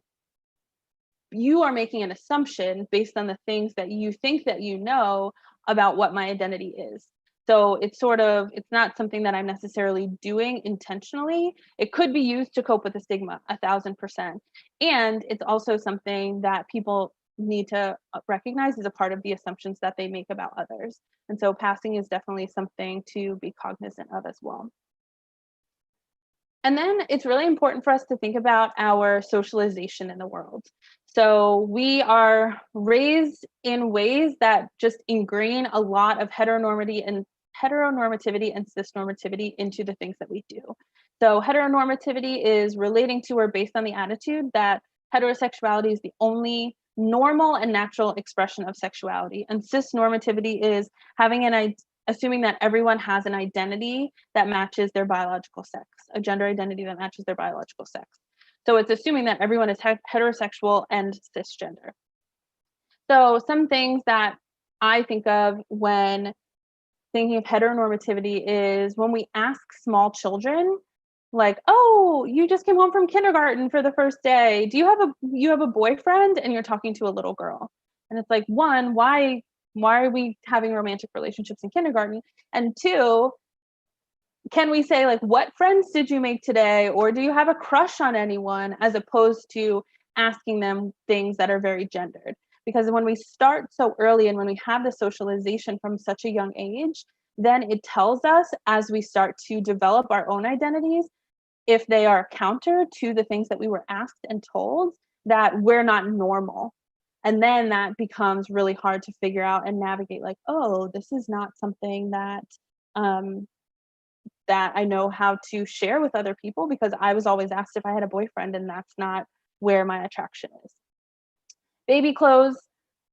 you are making an assumption based on the things that you think that you know about what my identity is. So it's not something that I'm necessarily doing intentionally. It could be used to cope with the stigma 1,000%. And it's also something that people need to recognize as a part of the assumptions that they make about others. And so passing is definitely something to be cognizant of as well. And then it's really important for us to think about our socialization in the world. So we are raised in ways that just ingrain a lot of heteronormativity and cisnormativity into the things that we do. So heteronormativity is relating to or based on the attitude that heterosexuality is the only normal and natural expression of sexuality. And cisnormativity is having assuming that everyone has an identity that matches their biological sex, a gender identity that matches their biological sex. So it's assuming that everyone is heterosexual and cisgender. So some things that I think of when thinking of heteronormativity is when we ask small children, like, oh, you just came home from kindergarten for the first day. Do you have a boyfriend? And you're talking to a little girl. And it's like, one, why are we having romantic relationships in kindergarten? And two, can we say, like, what friends did you make today? Or do you have a crush on anyone? As opposed to asking them things that are very gendered. Because when we start so early and when we have the socialization from such a young age, then it tells us as we start to develop our own identities, if they are counter to the things that we were asked and told, that we're not normal. And then that becomes really hard to figure out and navigate, like, oh, this is not something that that I know how to share with other people, because I was always asked if I had a boyfriend, and that's not where my attraction is. Baby clothes,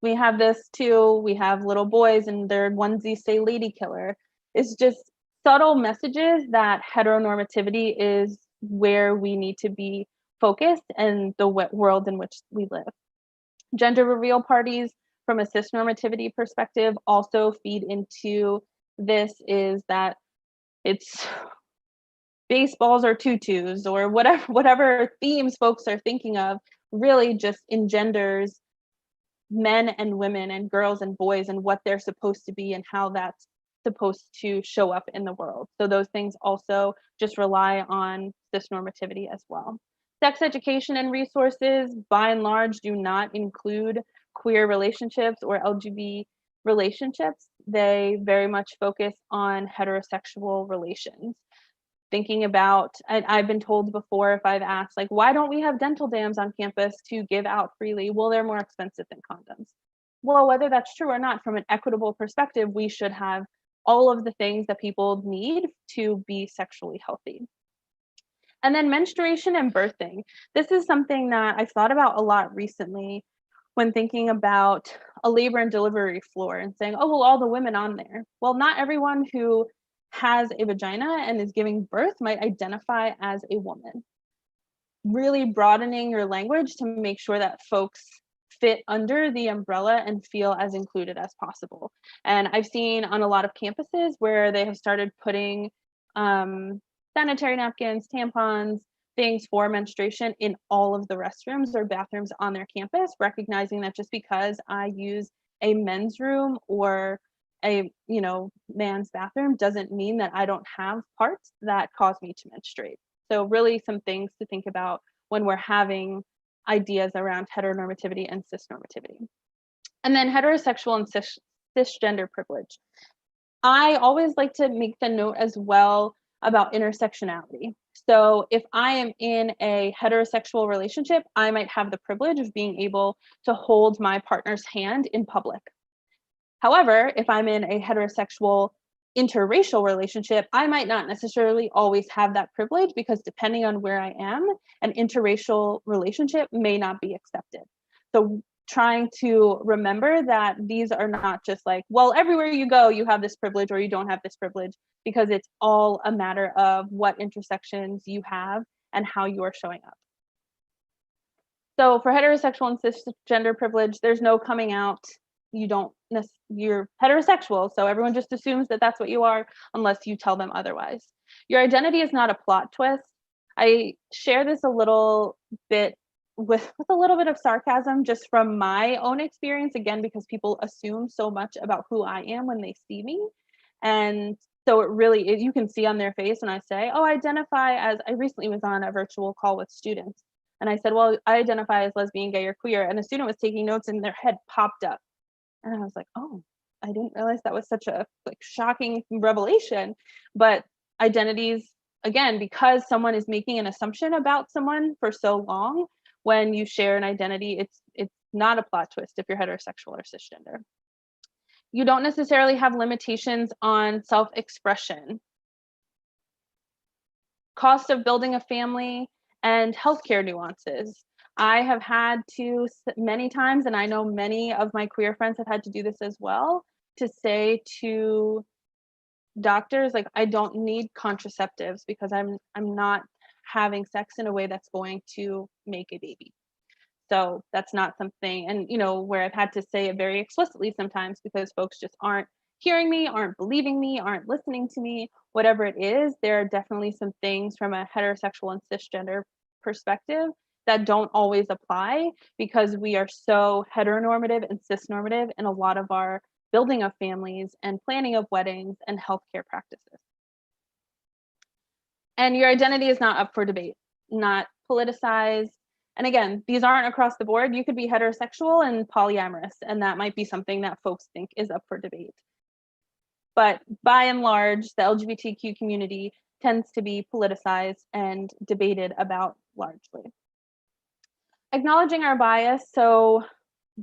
we have this too. We have little boys and their onesies say lady killer. It's just subtle messages that heteronormativity is where we need to be focused and the world in which we live. Gender reveal parties from a cisnormativity perspective also feed into this, is that it's baseballs or tutus or whatever themes folks are thinking of, really just engenders men and women and girls and boys and what they're supposed to be and how that's supposed to show up in the world. So those things also just rely on cisnormativity as well. Sex education and resources, by and large, do not include queer relationships or LGBT relationships. They very much focus on heterosexual relations. Thinking about, I've been told before, if I've asked, like, why don't we have dental dams on campus to give out freely? Well, they're more expensive than condoms. Well, whether that's true or not, from an equitable perspective, we should have all of the things that people need to be sexually healthy. And then menstruation and birthing. This is something that I've thought about a lot recently when thinking about a labor and delivery floor and saying, oh, well, all the women on there. Well, not everyone who has a vagina and is giving birth might identify as a woman. Really broadening your language to make sure that folks fit under the umbrella and feel as included as possible. And I've seen on a lot of campuses where they have started putting sanitary napkins, tampons, things for menstruation in all of the restrooms or bathrooms on their campus, recognizing that just because I use a men's room or a man's bathroom doesn't mean that I don't have parts that cause me to menstruate. So really some things to think about when we're having ideas around heteronormativity and cisnormativity. And then heterosexual and cisgender privilege. I always like to make the note as well about intersectionality. So if I am in a heterosexual relationship, I might have the privilege of being able to hold my partner's hand in public. However, if I'm in a heterosexual interracial relationship, I might not necessarily always have that privilege, because depending on where I am, an interracial relationship may not be accepted. So trying to remember that these are not just like, well, everywhere you go, you have this privilege or you don't have this privilege, because it's all a matter of what intersections you have and how you are showing up. So for heterosexual and cisgender privilege, there's no coming out. You're heterosexual, so everyone just assumes that that's what you are unless you tell them otherwise. Your identity is not a plot twist. I share this a little bit with a little bit of sarcasm just from my own experience, again, because people assume so much about who I am when they see me. And so it really, you can see on their face when I say, oh, I identify as, I recently was on a virtual call with students. And I said, well, I identify as lesbian, gay, or queer. And a student was taking notes and their head popped up. And I was like, oh, I didn't realize that was such a shocking revelation. But identities, again, because someone is making an assumption about someone for so long, when you share an identity, it's not a plot twist if you're heterosexual or cisgender. You don't necessarily have limitations on self-expression. Cost of building a family and healthcare nuances. I have had to many times, and I know many of my queer friends have had to do this as well, to say to doctors, like, I don't need contraceptives because I'm not having sex in a way that's going to make a baby. So that's not something, and where I've had to say it very explicitly sometimes because folks just aren't hearing me, aren't believing me, aren't listening to me, whatever it is, there are definitely some things from a heterosexual and cisgender perspective that don't always apply because we are so heteronormative and cisnormative in a lot of our building of families and planning of weddings and healthcare practices. And your identity is not up for debate, not politicized. And again, these aren't across the board. You could be heterosexual and polyamorous, and that might be something that folks think is up for debate. But by and large, the LGBTQ community tends to be politicized and debated about largely. Acknowledging our bias. So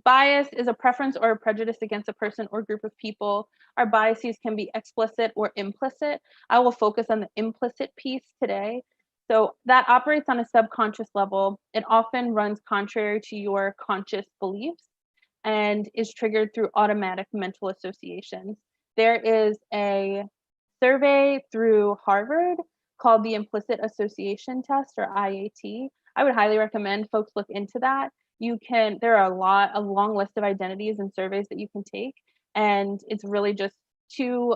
bias is a preference or a prejudice against a person or group of people. Our biases can be explicit or implicit. I will focus on the implicit piece today. So that operates on a subconscious level. It often runs contrary to your conscious beliefs and is triggered through automatic mental associations. There is a survey through Harvard called the Implicit Association Test, or IAT. I would highly recommend folks look into that. There are a long list of identities and surveys that you can take, and it's really just two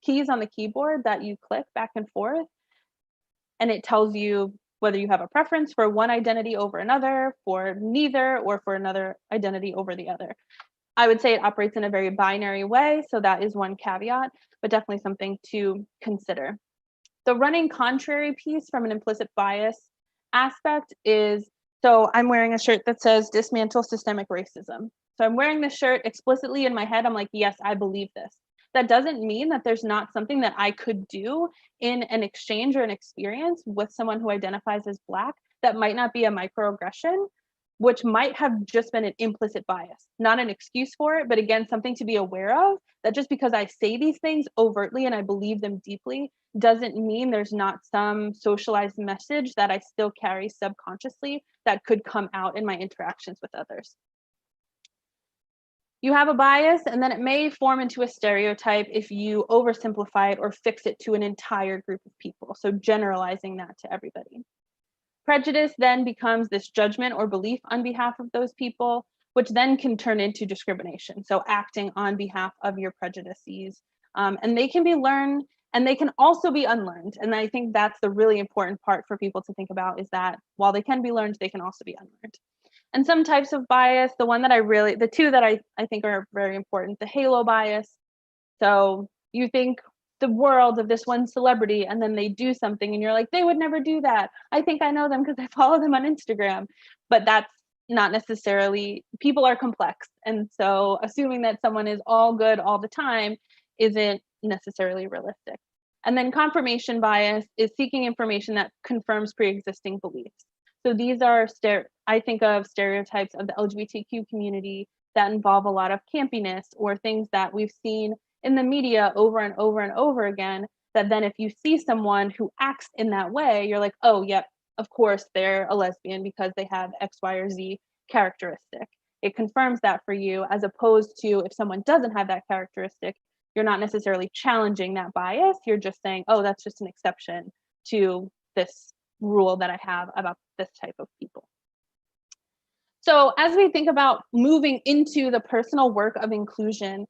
keys on the keyboard that you click back and forth, and it tells you whether you have a preference for one identity over another, for neither, or for another identity over the other. I would say it operates in a very binary way, so that is one caveat, but definitely something to consider. The running contrary piece from an implicit bias aspect is, so I'm wearing a shirt that says dismantle systemic racism. So I'm wearing this shirt explicitly in my head. I'm like, yes, I believe this. That doesn't mean that there's not something that I could do in an exchange or an experience with someone who identifies as Black that might not be a microaggression, which might have just been an implicit bias, not an excuse for it, but again, something to be aware of, that just because I say these things overtly and I believe them deeply doesn't mean there's not some socialized message that I still carry subconsciously that could come out in my interactions with others. You have a bias, and then it may form into a stereotype if you oversimplify it or fix it to an entire group of people. So generalizing that to everybody. Prejudice then becomes this judgment or belief on behalf of those people, which then can turn into discrimination. So acting on behalf of your prejudices. And they can be learned, and they can also be unlearned. And I think that's the really important part for people to think about, is that while they can be learned, they can also be unlearned. And some types of bias, the two that I think are very important, the halo bias. So you think the world of this one celebrity, and then they do something and you're like, they would never do that. I think I know them because I follow them on Instagram. But that's not necessarily, people are complex. And so assuming that someone is all good all the time isn't necessarily realistic. And then confirmation bias is seeking information that confirms pre-existing beliefs. So these are, I think of stereotypes of the LGBTQ community that involve a lot of campiness or things that we've seen in the media over and over and over again, that then if you see someone who acts in that way, you're like, oh, yep, of course they're a lesbian because they have X, Y, or Z characteristic. It confirms that for you, as opposed to if someone doesn't have that characteristic, you're not necessarily challenging that bias. You're just saying, oh, that's just an exception to this rule that I have about this type of people. So as we think about moving into the personal work of inclusion,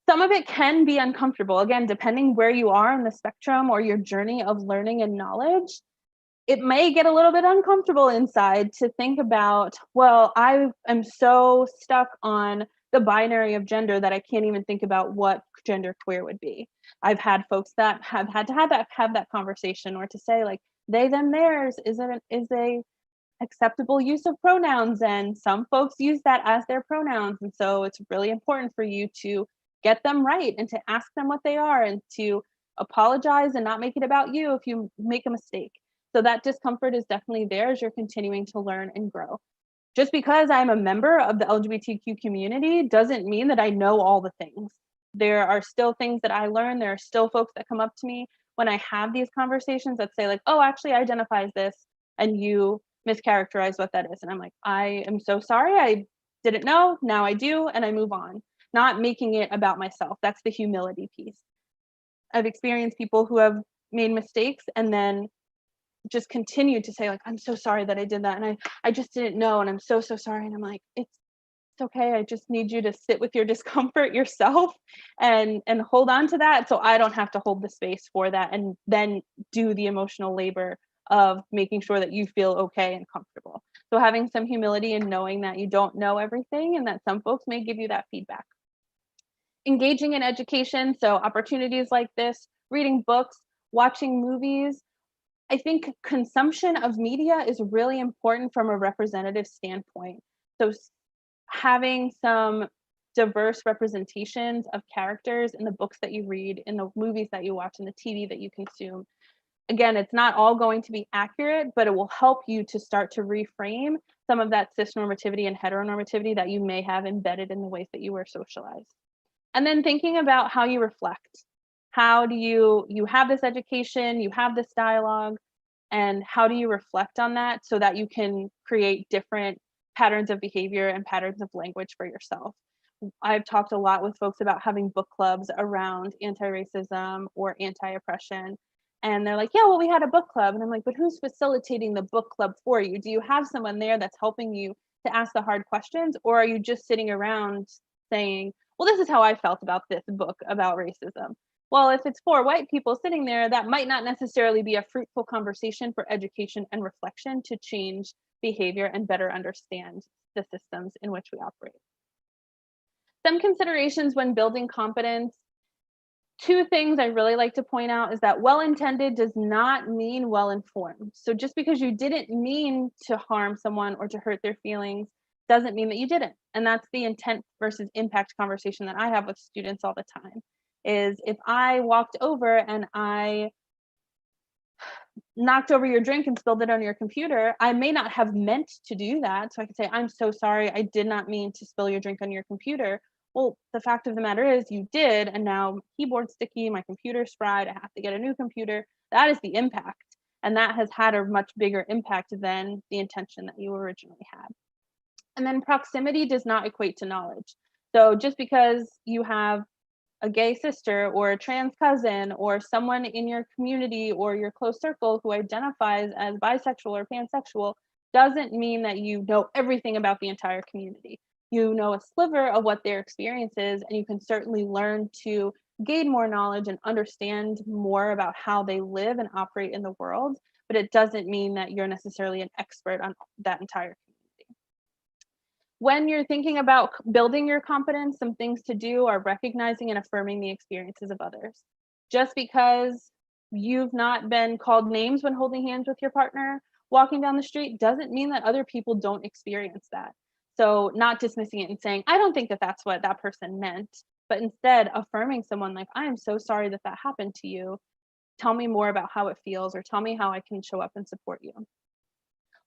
some of it can be uncomfortable. Again, depending where you are in the spectrum or your journey of learning and knowledge, it may get a little bit uncomfortable inside to think about, well, I am so stuck on the binary of gender that I can't even think about what gender queer would be. I've had folks that have had to have that conversation, or to say like they, them, theirs is a acceptable use of pronouns, and some folks use that as their pronouns. And so it's really important for you to get them right and to ask them what they are, and to apologize and not make it about you if you make a mistake. So that discomfort is definitely there as you're continuing to learn and grow. Just because I'm a member of the LGBTQ community doesn't mean that I know all the things. There are still things that I learn. There are still folks that come up to me when I have these conversations that say like, oh, actually I identify as this, and you mischaracterize what that is. And I'm like, I am so sorry, I didn't know, now I do, and I move on. not making it about myself. That's the humility piece. I've experienced people who have made mistakes and then just continue to say like, I'm so sorry that I did that. And I just didn't know. And I'm so sorry. And I'm like, it's okay. I just need you to sit with your discomfort yourself and hold on to that. So I don't have to hold the space for that and then do the emotional labor of making sure that you feel okay and comfortable. So having some humility and knowing that you don't know everything and that some folks may give you that feedback. Engaging in education. So opportunities like this, reading books, watching movies. I think consumption of media is really important from a representative standpoint. So having some diverse representations of characters in the books that you read, in the movies that you watch, in the TV that you consume. Again, it's not all going to be accurate, but it will help you to start to reframe some of that cisnormativity and heteronormativity that you may have embedded in the ways that you were socialized. And then thinking about how you reflect. How do you have this education, you have this dialogue, and how do you reflect on that so that you can create different patterns of behavior and patterns of language for yourself? I've talked a lot with folks about having book clubs around anti-racism or anti-oppression. And they're like, yeah, well, we had a book club. And I'm like, but who's facilitating the book club for you? Do you have someone there that's helping you to ask the hard questions? Or are you just sitting around saying, well, this is how I felt about this book about racism? Well, if it's 4 white people sitting there, that might not necessarily be a fruitful conversation for education and reflection to change behavior and better understand the systems in which we operate. Some considerations when building competence. 2 things I really like to point out is that well-intended does not mean well-informed. So just because you didn't mean to harm someone or to hurt their feelings doesn't mean that you didn't. And that's the intent versus impact conversation that I have with students all the time. Is if I walked over and I knocked over your drink and spilled it on your computer, I may not have meant to do that. So I could say, I'm so sorry, I did not mean to spill your drink on your computer. Well, the fact of the matter is you did, and now my keyboard's sticky, my computer's fried, I have to get a new computer. That is the impact. And that has had a much bigger impact than the intention that you originally had. And then proximity does not equate to knowledge. So just because you have a gay sister or a trans cousin or someone in your community or your close circle who identifies as bisexual or pansexual doesn't mean that you know everything about the entire community. You know a sliver of what their experience is, and you can certainly learn to gain more knowledge and understand more about how they live and operate in the world, but it doesn't mean that you're necessarily an expert on that entire community. When you're thinking about building your competence, some things to do are recognizing and affirming the experiences of others. Just because you've not been called names when holding hands with your partner walking down the street doesn't mean that other people don't experience that. So not dismissing it and saying, I don't think that that's what that person meant, but instead affirming someone like, I am so sorry that that happened to you. Tell me more about how it feels, or tell me how I can show up and support you.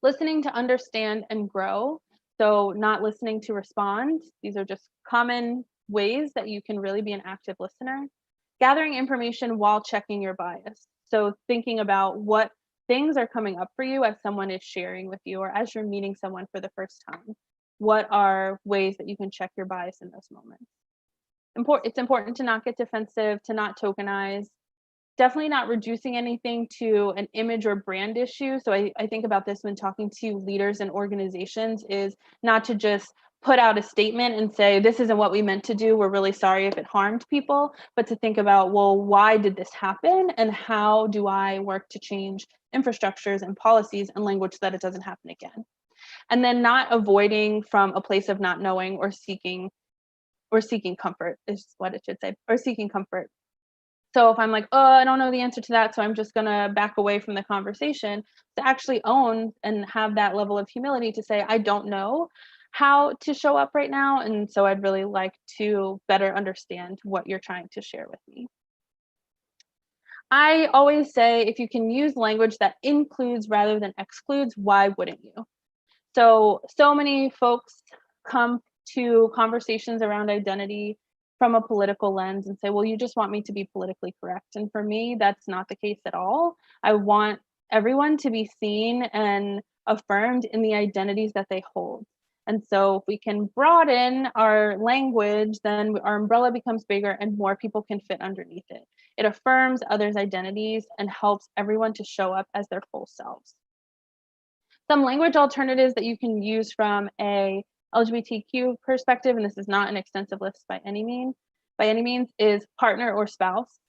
Listening to understand and grow. So not listening to respond. These are just common ways that you can really be an active listener. Gathering information while checking your bias. So thinking about what things are coming up for you as someone is sharing with you, or as you're meeting someone for the first time. What are ways that you can check your bias in those moments? It's important to not get defensive, to not tokenize. Definitely not reducing anything to an image or brand issue. So I think about this when talking to leaders and organizations, is not to just put out a statement and say, this isn't what we meant to do, we're really sorry if it harmed people, but to think about, well, why did this happen? And how do I work to change infrastructures and policies and language so that it doesn't happen again? And then not avoiding from a place of not knowing or seeking comfort is what it should say, or seeking comfort. So if I'm like, oh, I don't know the answer to that, so I'm just gonna back away from the conversation, to actually own and have that level of humility to say, I don't know how to show up right now. And so I'd really like to better understand what you're trying to share with me. I always say, if you can use language that includes rather than excludes, why wouldn't you? So many folks come to conversations around identity from a political lens and say, well, you just want me to be politically correct. And for me, that's not the case at all. I want everyone to be seen and affirmed in the identities that they hold. And so if we can broaden our language, then our umbrella becomes bigger and more people can fit underneath it. It affirms others' identities and helps everyone to show up as their full selves. Some language alternatives that you can use from a LGBTQ perspective, and this is not an extensive list by any means, is partner or spouse.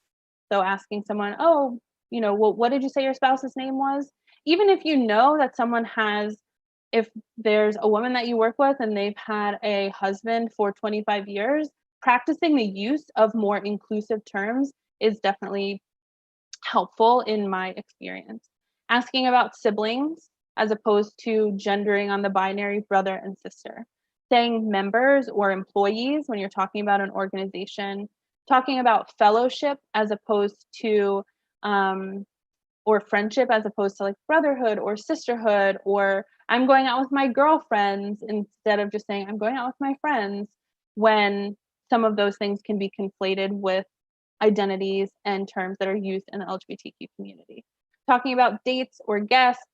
So asking someone, oh, well, what did you say your spouse's name was? Even if you know that someone has, if there's a woman that you work with and they've had a husband for 25 years, practicing the use of more inclusive terms is definitely helpful in my experience. Asking about siblings as opposed to gendering on the binary brother and sister. Saying members or employees when you're talking about an organization. Talking about fellowship as opposed to, or friendship as opposed to like brotherhood or sisterhood, or I'm going out with my girlfriends instead of just saying I'm going out with my friends, when some of those things can be conflated with identities and terms that are used in the LGBTQ community. Talking about dates or guests,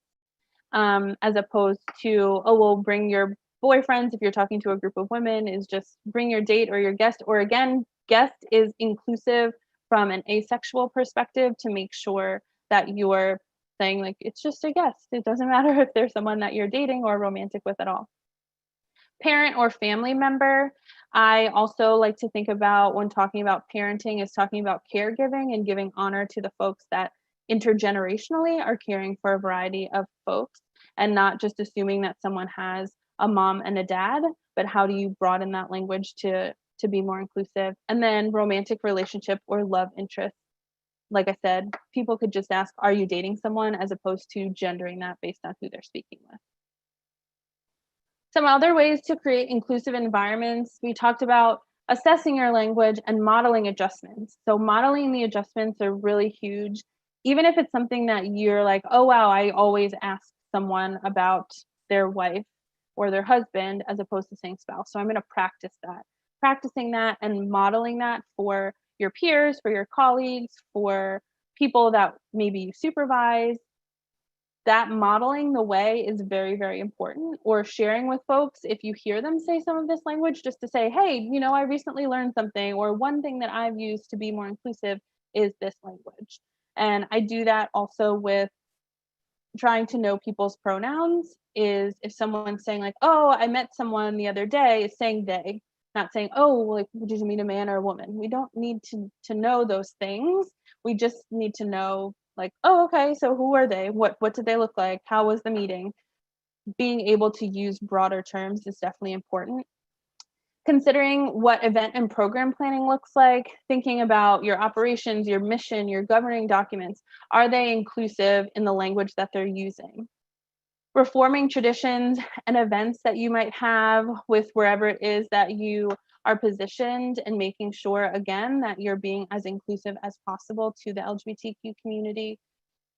as opposed to, oh, well, bring your boyfriends. If you're talking to a group of women, is just bring your date or your guest. Or again, guest is inclusive from an asexual perspective to make sure that you're saying like, it's just a guest. It doesn't matter if there's someone that you're dating or romantic with at all. Parent or family member. I also like to think about when talking about parenting is talking about caregiving and giving honor to the folks that intergenerationally are caring for a variety of folks, and not just assuming that someone has a mom and a dad, but how do you broaden that language to be more inclusive? And then romantic relationship or love interest. Like I said, people could just ask, are you dating someone, as opposed to gendering that based on who they're speaking with. Some other ways to create inclusive environments, we talked about assessing your language and modeling adjustments. So modeling the adjustments are really huge. Even if it's something that you're like, oh, wow, I always ask someone about their wife or their husband as opposed to saying spouse. So I'm going to practice that. Practicing that and modeling that for your peers, for your colleagues, for people that maybe you supervise. That modeling the way is very, very important. Or sharing with folks if you hear them say some of this language, just to say, hey, I recently learned something, or one thing that I've used to be more inclusive is this language. And I do that also with trying to know people's pronouns. Is if someone's saying like, oh, I met someone the other day, is saying they, not saying, oh, like, did you meet a man or a woman? We don't need to know those things. We just need to know like, oh, okay, so who are they? What did they look like? How was the meeting? Being able to use broader terms is definitely important. Considering what event and program planning looks like, thinking about your operations, your mission, your governing documents, are they inclusive in the language that they're using? Reforming traditions and events that you might have with wherever it is that you are positioned, and making sure, again, that you're being as inclusive as possible to the LGBTQ community.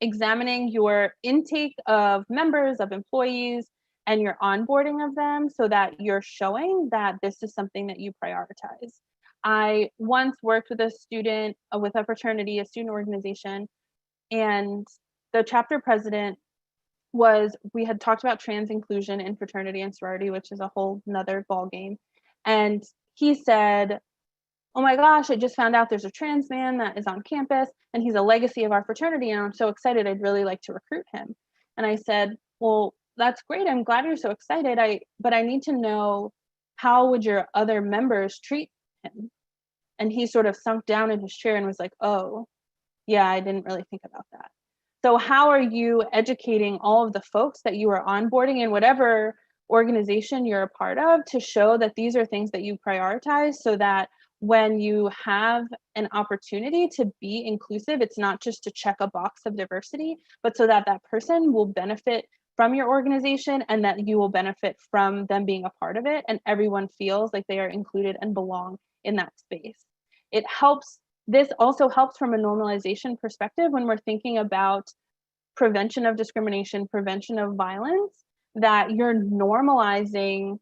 Examining your intake of members, of employees, and your onboarding of them so that you're showing that this is something that you prioritize. I once worked with a student with a fraternity, a student organization, and the chapter president we had talked about trans inclusion in fraternity and sorority, which is a whole nother ball game. And he said, oh my gosh, I just found out there's a trans man that is on campus and he's a legacy of our fraternity and I'm so excited, I'd really like to recruit him. And I said, well, that's great, I'm glad you're so excited, but I need to know, how would your other members treat him? And he sort of sunk down in his chair and was like, oh, yeah, I didn't really think about that. So how are you educating all of the folks that you are onboarding in whatever organization you're a part of to show that these are things that you prioritize, so that when you have an opportunity to be inclusive, it's not just to check a box of diversity, but so that that person will benefit from your organization and that you will benefit from them being a part of it, and everyone feels like they are included and belong in that space. This also helps from a normalization perspective when we're thinking about prevention of discrimination, prevention of violence, that you're normalizing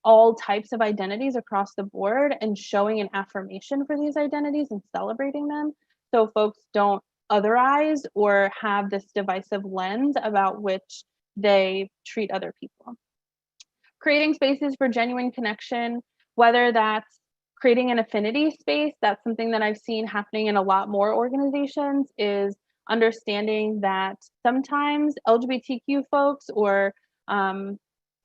all types of identities across the board and showing an affirmation for these identities and celebrating them, so folks don't otherize or have this divisive lens about which they treat other people. creating spaces for genuine connection, whether that's creating an affinity space. That's something that I've seen happening in a lot more organizations, is understanding that sometimes LGBTQ folks or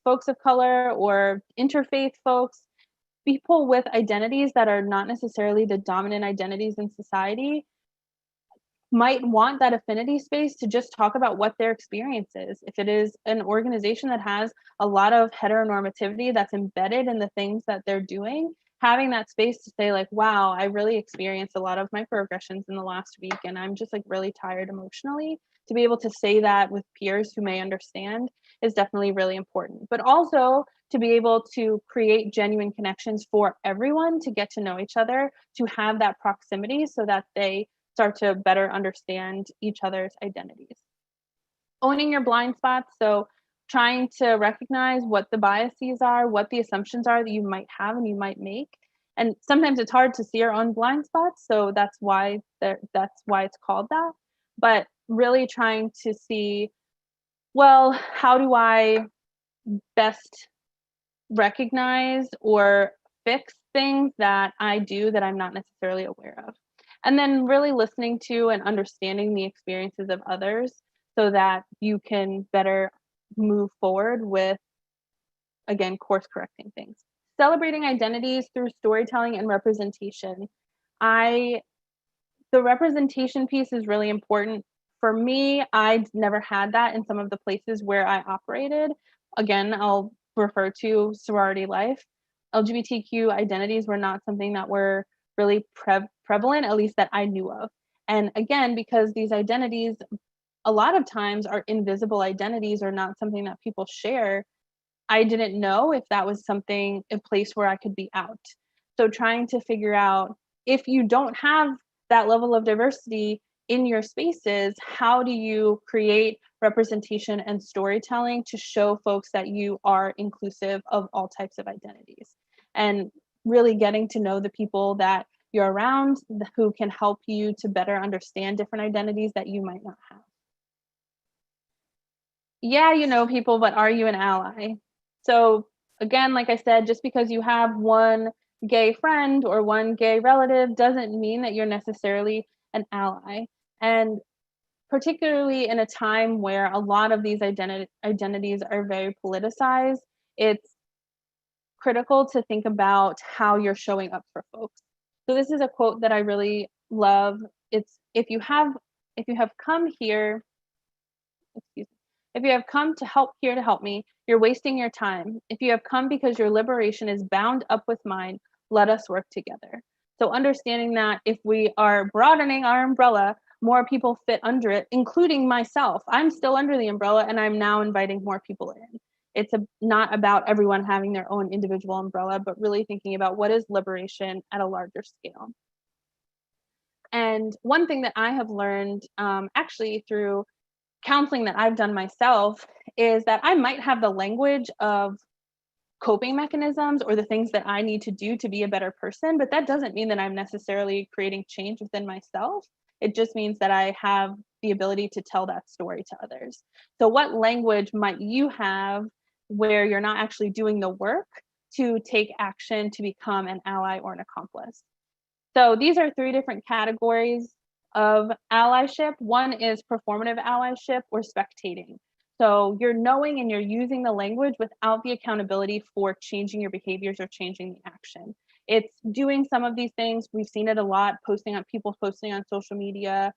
folks of color or interfaith folks, people with identities that are not necessarily the dominant identities in society, might want that affinity space to just talk about what their experience is. If it is an organization that has a lot of heteronormativity that's embedded in the things that they're doing, having that space to say like, wow, I really experienced a lot of microaggressions in the last week and I'm just like really tired emotionally, to be able to say that with peers who may understand is definitely really important. But also to be able to create genuine connections for everyone to get to know each other, to have that proximity so that they start to better understand each other's identities. Owning your blind spots, so trying to recognize what the biases are, what the assumptions are that you might have and you might make. And sometimes it's hard to see our own blind spots, so that's why it's called that. But really trying to see, well, how do I best recognize or fix things that I do that I'm not necessarily aware of? And then really listening to and understanding the experiences of others so that you can better move forward with, again, course correcting things. Celebrating identities through storytelling and representation. The representation piece is really important. For me, I never had that in some of the places where I operated. Again, I'll refer to sorority life. LGBTQ identities were not something that were really prevalent, at least that I knew of. And again, because these identities a lot of times are invisible identities or not something that people share, I didn't know if that was something, a place where I could be out. So trying to figure out, if you don't have that level of diversity in your spaces, how do you create representation and storytelling to show folks that you are inclusive of all types of identities? And really getting to know the people that you're around who can help you to better understand different identities that you might not have. Yeah, you know people, but are you an ally? So again, like I said, just because you have one gay friend or one gay relative doesn't mean that you're necessarily an ally. And particularly in a time where a lot of these identities are very politicized, it's critical to think about how you're showing up for folks. So this is a quote that I really love. It's, if you have come here, excuse me, if you have come to help me, you're wasting your time. If you have come because your liberation is bound up with mine, let us work together. So understanding that if we are broadening our umbrella, more people fit under it, including myself. I'm still under the umbrella and I'm now inviting more people in. It's not about everyone having their own individual umbrella, but really thinking about what is liberation at a larger scale. And one thing that I have learned actually through counseling that I've done myself is that I might have the language of coping mechanisms or the things that I need to do to be a better person, but that doesn't mean that I'm necessarily creating change within myself. It just means that I have the ability to tell that story to others. So what language might you have where you're not actually doing the work to take action to become an ally or an accomplice? So these are 3 different categories of allyship. One is performative allyship or spectating. So you're knowing and you're using the language without the accountability for changing your behaviors or changing the action. It's doing some of these things. We've seen it a lot, posting on social media.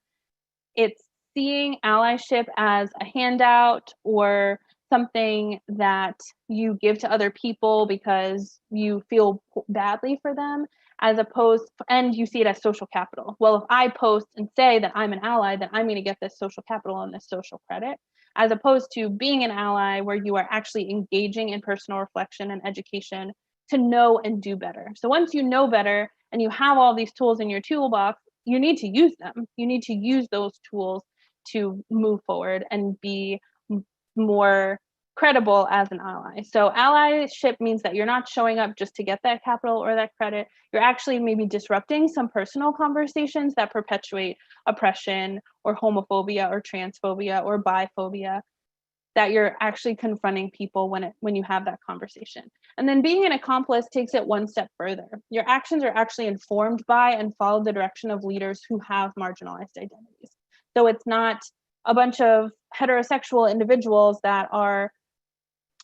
It's seeing allyship as a handout or something that you give to other people because you feel badly for them, as opposed, and you see it as social capital. Well, if I post and say that I'm an ally, then I'm going to get this social capital and this social credit, as opposed to being an ally where you are actually engaging in personal reflection and education to know and do better. So once you know better and you have all these tools in your toolbox, you need to use them. You need to use those tools to move forward and be more credible as an ally. So allyship means that you're not showing up just to get that capital or that credit. You're actually maybe disrupting some personal conversations that perpetuate oppression or homophobia or transphobia or biphobia that you're actually confronting people when you have that conversation. And then being an accomplice takes it one step further. Your actions are actually informed by and follow the direction of leaders who have marginalized identities. So it's not a bunch of heterosexual individuals that are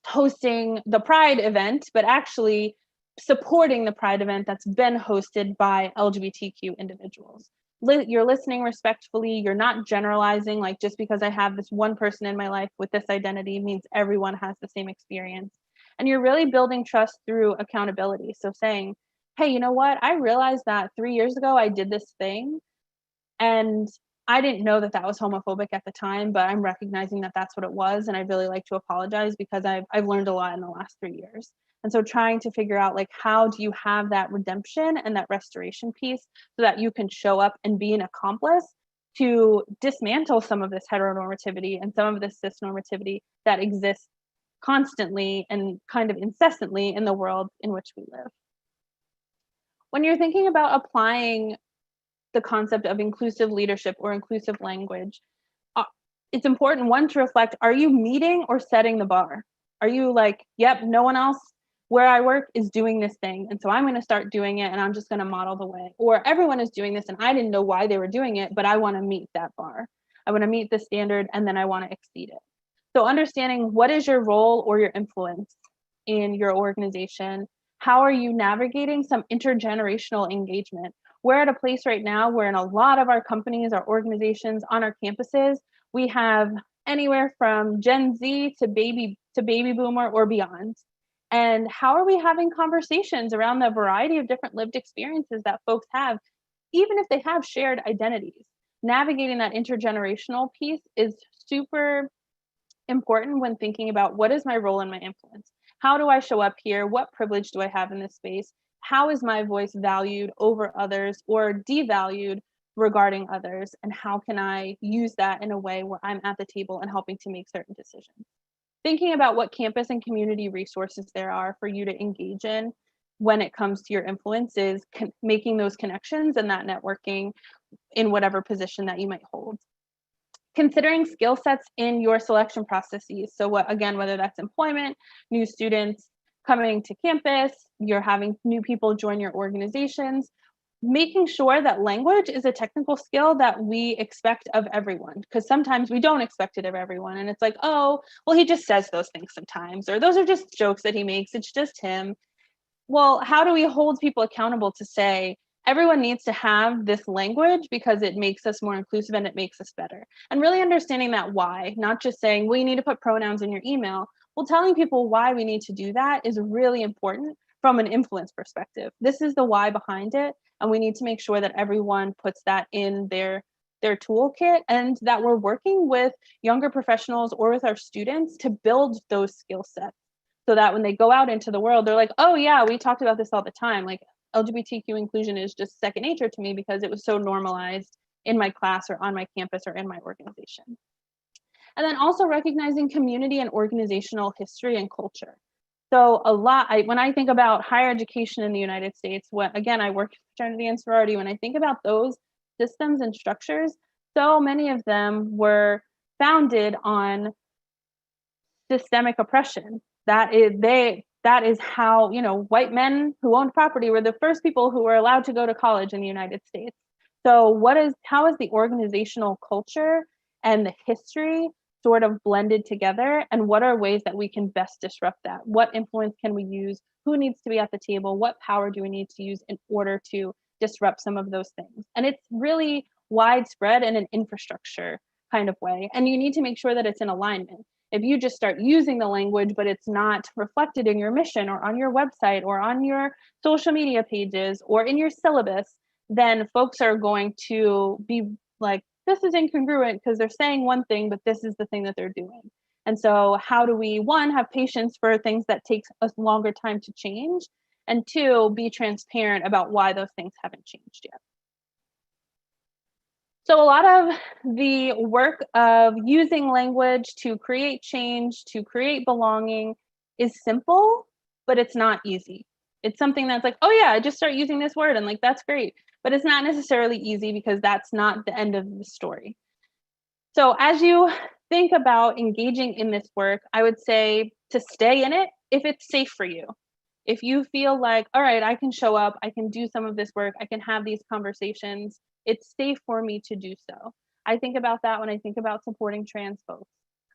hosting the Pride event, but actually supporting the Pride event that's been hosted by LGBTQ individuals. You're listening respectfully. You're not generalizing, like just because I have this one person in my life with this identity means everyone has the same experience. And you're really building trust through accountability. So saying, hey, you know what? I realized that 3 years ago I did this thing and I didn't know that that was homophobic at the time, but I'm recognizing that that's what it was. And I'd really like to apologize because I've learned a lot in the last 3 years. And so trying to figure out, like, how do you have that redemption and that restoration piece so that you can show up and be an accomplice to dismantle some of this heteronormativity and some of this cisnormativity that exists constantly and kind of incessantly in the world in which we live. When you're thinking about applying the concept of inclusive leadership or inclusive language, it's important, one, to reflect, are you meeting or setting the bar? Are you like, yep, no one else where I work is doing this thing, and so I'm going to start doing it and I'm just going to model the way? Or everyone is doing this and I didn't know why they were doing it, but I want to meet that bar. I want to meet the standard and then I want to exceed it. So understanding what is your role or your influence in your organization? How are you navigating some intergenerational engagement? We're at a place right now where in a lot of our companies, our organizations, on our campuses, we have anywhere from Gen Z to baby boomer or beyond. And how are we having conversations around the variety of different lived experiences that folks have, even if they have shared identities? Navigating that intergenerational piece is super important when thinking about, what is my role and my influence? How do I show up here? What privilege do I have in this space? How is my voice valued over others or devalued regarding others? And how can I use that in a way where I'm at the table and helping to make certain decisions? Thinking about what campus and community resources there are for you to engage in when it comes to your influences, making those connections and that networking in whatever position that you might hold. Considering skill sets in your selection processes. So whether that's employment, new students coming to campus, you're having new people join your organizations, making sure that language is a technical skill that we expect of everyone, because sometimes we don't expect it of everyone. And it's like, oh, well, he just says those things sometimes, or those are just jokes that he makes. It's just him. Well, how do we hold people accountable to say, everyone needs to have this language because it makes us more inclusive and it makes us better? And really understanding that why, not just saying, well, you need to put pronouns in your email. Well, telling people why we need to do that is really important from an influence perspective. This is the why behind it. And we need to make sure that everyone puts that in their toolkit, and that we're working with younger professionals or with our students to build those skill sets, so that when they go out into the world, they're like, oh yeah, we talked about this all the time. Like, LGBTQ inclusion is just second nature to me because it was so normalized in my class or on my campus or in my organization. And then also recognizing community and organizational history and culture. So when I think about higher education in the United States, again, I work in fraternity and sorority, when I think about those systems and structures, so many of them were founded on systemic oppression. That is how, white men who owned property were the first people who were allowed to go to college in the United States. So how is the organizational culture and the history sort of blended together, and what are ways that we can best disrupt that? What influence can we use? Who needs to be at the table? What power do we need to use in order to disrupt some of those things? And it's really widespread in an infrastructure kind of way. And you need to make sure that it's in alignment. If you just start using the language, but it's not reflected in your mission or on your website or on your social media pages or in your syllabus, then folks are going to be like, this is incongruent because they're saying one thing, but this is the thing that they're doing. And so how do we, one, have patience for things that take a longer time to change, and two, be transparent about why those things haven't changed yet? So a lot of the work of using language to create change, to create belonging, is simple, but it's not easy. It's something that's like, oh yeah, just start using this word and like, that's great. But it's not necessarily easy because that's not the end of the story. So as you think about engaging in this work, I would say to stay in it if it's safe for you. If you feel like, all right, I can show up, I can do some of this work, I can have these conversations, it's safe for me to do so. I think about that when I think about supporting trans folks.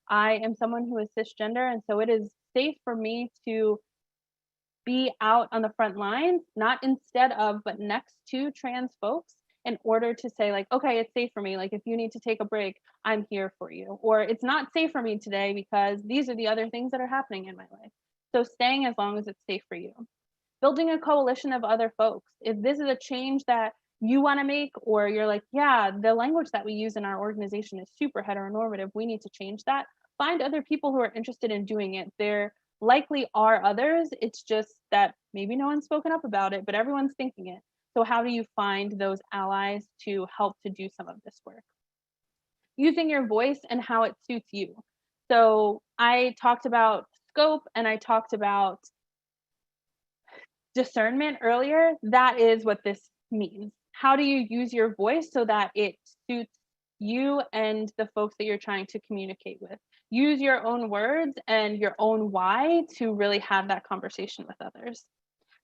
I am someone who is cisgender, and so it is safe for me to be out on the front lines, not instead of, but next to trans folks in order to say like, okay, it's safe for me. Like if you need to take a break, I'm here for you. Or it's not safe for me today because these are the other things that are happening in my life. So staying as long as it's safe for you. Building a coalition of other folks. If this is a change that you want to make, or you're like, yeah, the language that we use in our organization is super heteronormative, we need to change that. Find other people who are interested in doing it. There likely are others. It's just that maybe no one's spoken up about it, but everyone's thinking it. So how do you find those allies to help to do some of this work? Using your voice and how it suits you. So I talked about scope and I talked about discernment earlier. That is what this means. How do you use your voice so that it suits you and the folks that you're trying to communicate with? Use your own words and your own why to really have that conversation with others.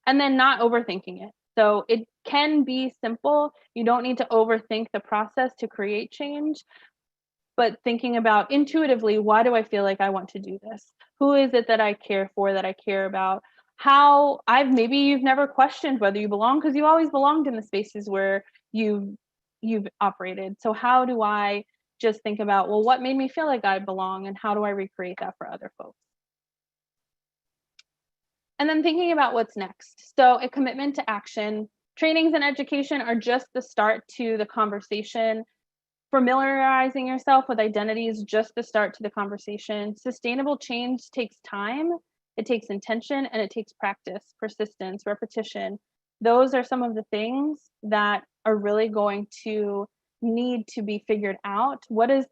And then not overthinking it. So it can be simple. You don't need to overthink the process to create change, but thinking about intuitively, why do I feel like I want to do this? Who is it that I care for, that I care about? How maybe you've never questioned whether you belong because you always belonged in the spaces where you've operated. So how do I just think about, well, what made me feel like I belong and how do I recreate that for other folks? And then thinking about what's next. So a commitment to action. Trainings and education are just the start to the conversation. Familiarizing yourself with identities, just the start to the conversation. Sustainable change takes time, it takes intention, and it takes practice, persistence, repetition. Those are some of the things that are really going to need to be figured out. Where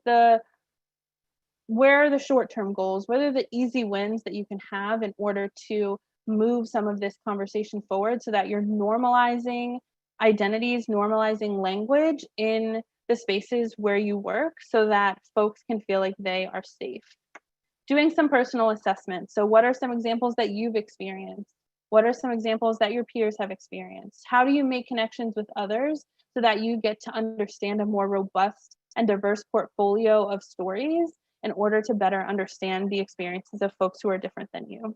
are the short-term goals? What are the easy wins that you can have in order to move some of this conversation forward so that you're normalizing identities, normalizing language in the spaces where you work so that folks can feel like they are safe. Doing some personal assessment. So what are some examples that you've experienced? What are some examples that your peers have experienced? How do you make connections with others so that you get to understand a more robust and diverse portfolio of stories in order to better understand the experiences of folks who are different than you?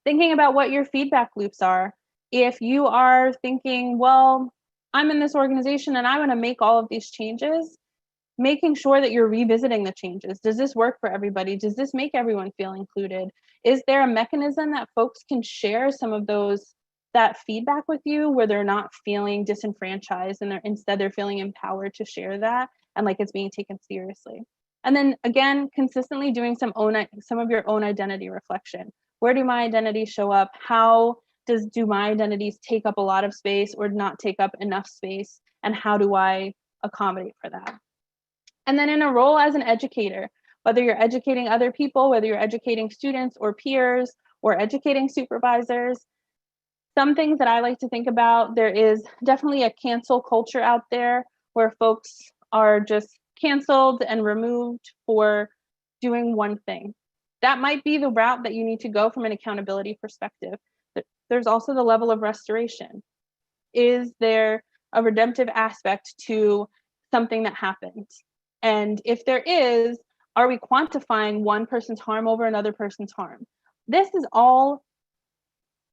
Thinking about what your feedback loops are. If you are thinking, well, I'm in this organization and I want to make all of these changes, making sure that you're revisiting the changes. Does this work for everybody? Does this make everyone feel included? Is there a mechanism that folks can share some of that feedback with you where they're not feeling disenfranchised and instead they're feeling empowered to share that and like it's being taken seriously? And then again, consistently doing some of your own identity reflection. Where do my identities show up? How do my identities take up a lot of space or not take up enough space? And how do I accommodate for that? And then in a role as an educator, whether you're educating other people, whether you're educating students or peers or educating supervisors, some things that I like to think about, there is definitely a cancel culture out there where folks are just canceled and removed for doing one thing. That might be the route that you need to go from an accountability perspective. But there's also the level of restoration. Is there a redemptive aspect to something that happened? And if there is, are we quantifying one person's harm over another person's harm? This is all,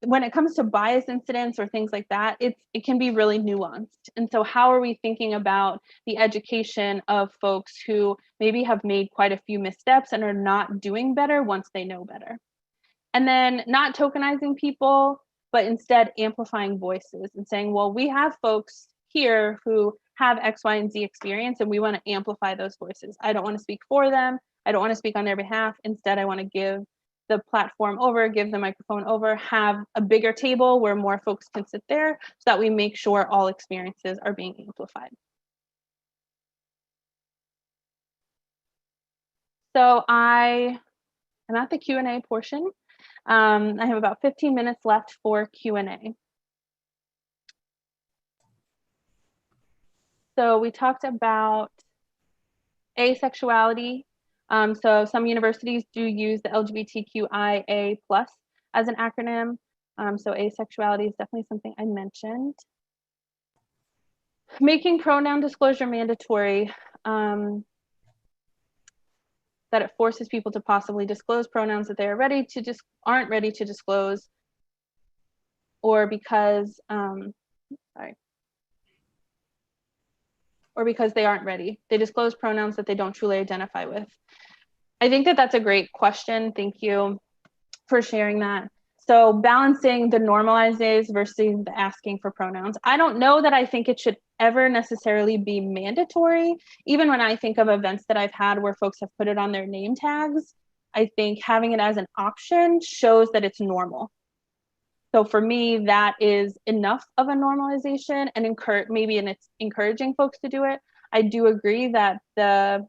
when it comes to bias incidents or things like that, it can be really nuanced. And so how are we thinking about the education of folks who maybe have made quite a few missteps and are not doing better once they know better? And then not tokenizing people, but instead amplifying voices and saying, well, we have folks here who have X, Y, and Z experience, and we want to amplify those voices. I don't want to speak for them. I don't want to speak on their behalf. Instead, I want to give the platform over, give the microphone over, have a bigger table where more folks can sit there so that we make sure all experiences are being amplified. So I am at the Q&A portion. I have about 15 minutes left for Q&A. So we talked about asexuality, So some universities do use the LGBTQIA+ as an acronym. So asexuality is definitely something I mentioned. Making pronoun disclosure mandatory, that it forces people to possibly disclose pronouns that they are aren't ready to disclose, or because or because they aren't ready. They disclose pronouns that they don't truly identify with. I think that that's a great question. Thank you for sharing that. So balancing the normalizes versus the asking for pronouns. I don't know that I think it should ever necessarily be mandatory. Even when I think of events that I've had where folks have put it on their name tags, I think having it as an option shows that it's normal. So for me, that is enough of a normalization, and it's encouraging folks to do it. I do agree that the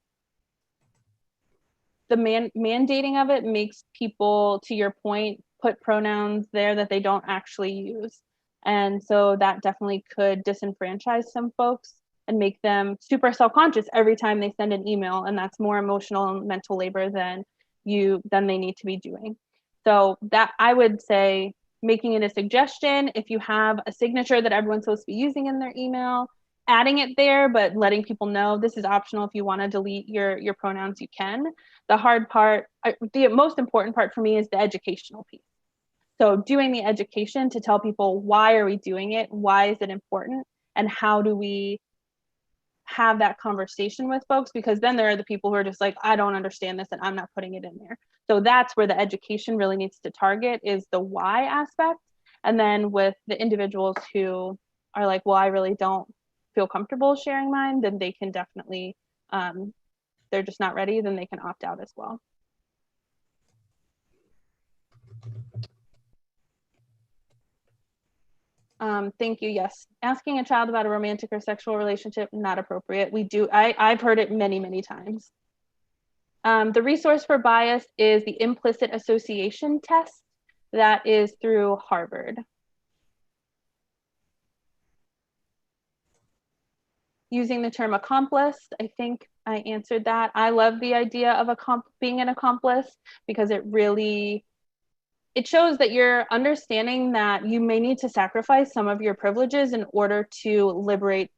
mandating of it makes people, to your point, put pronouns there that they don't actually use. And so that definitely could disenfranchise some folks and make them super self-conscious every time they send an email. And that's more emotional and mental labor than they need to be doing. So that, I would say, making it a suggestion, if you have a signature that everyone's supposed to be using in their email, adding it there, but letting people know this is optional. If you want to delete your pronouns, you can. The hard part, the most important part for me, is the educational piece. So doing the education to tell people, why are we doing it? Why is it important? And how do we have that conversation with folks? Because then there are the people who are just like, I don't understand this and I'm not putting it in there. So that's where the education really needs to target, is the why aspect. And then with the individuals who are like, well, I really don't feel comfortable sharing mine, then they can definitely, they're just not ready, then they can opt out as well. Thank you. Yes. Asking a child about a romantic or sexual relationship, not appropriate. I've heard it many, many times. The resource for bias is the implicit association test. That is through Harvard. Using the term accomplice, I think I answered that. I love the idea of being an accomplice, because it shows that you're understanding that you may need to sacrifice some of your privileges in order to liberate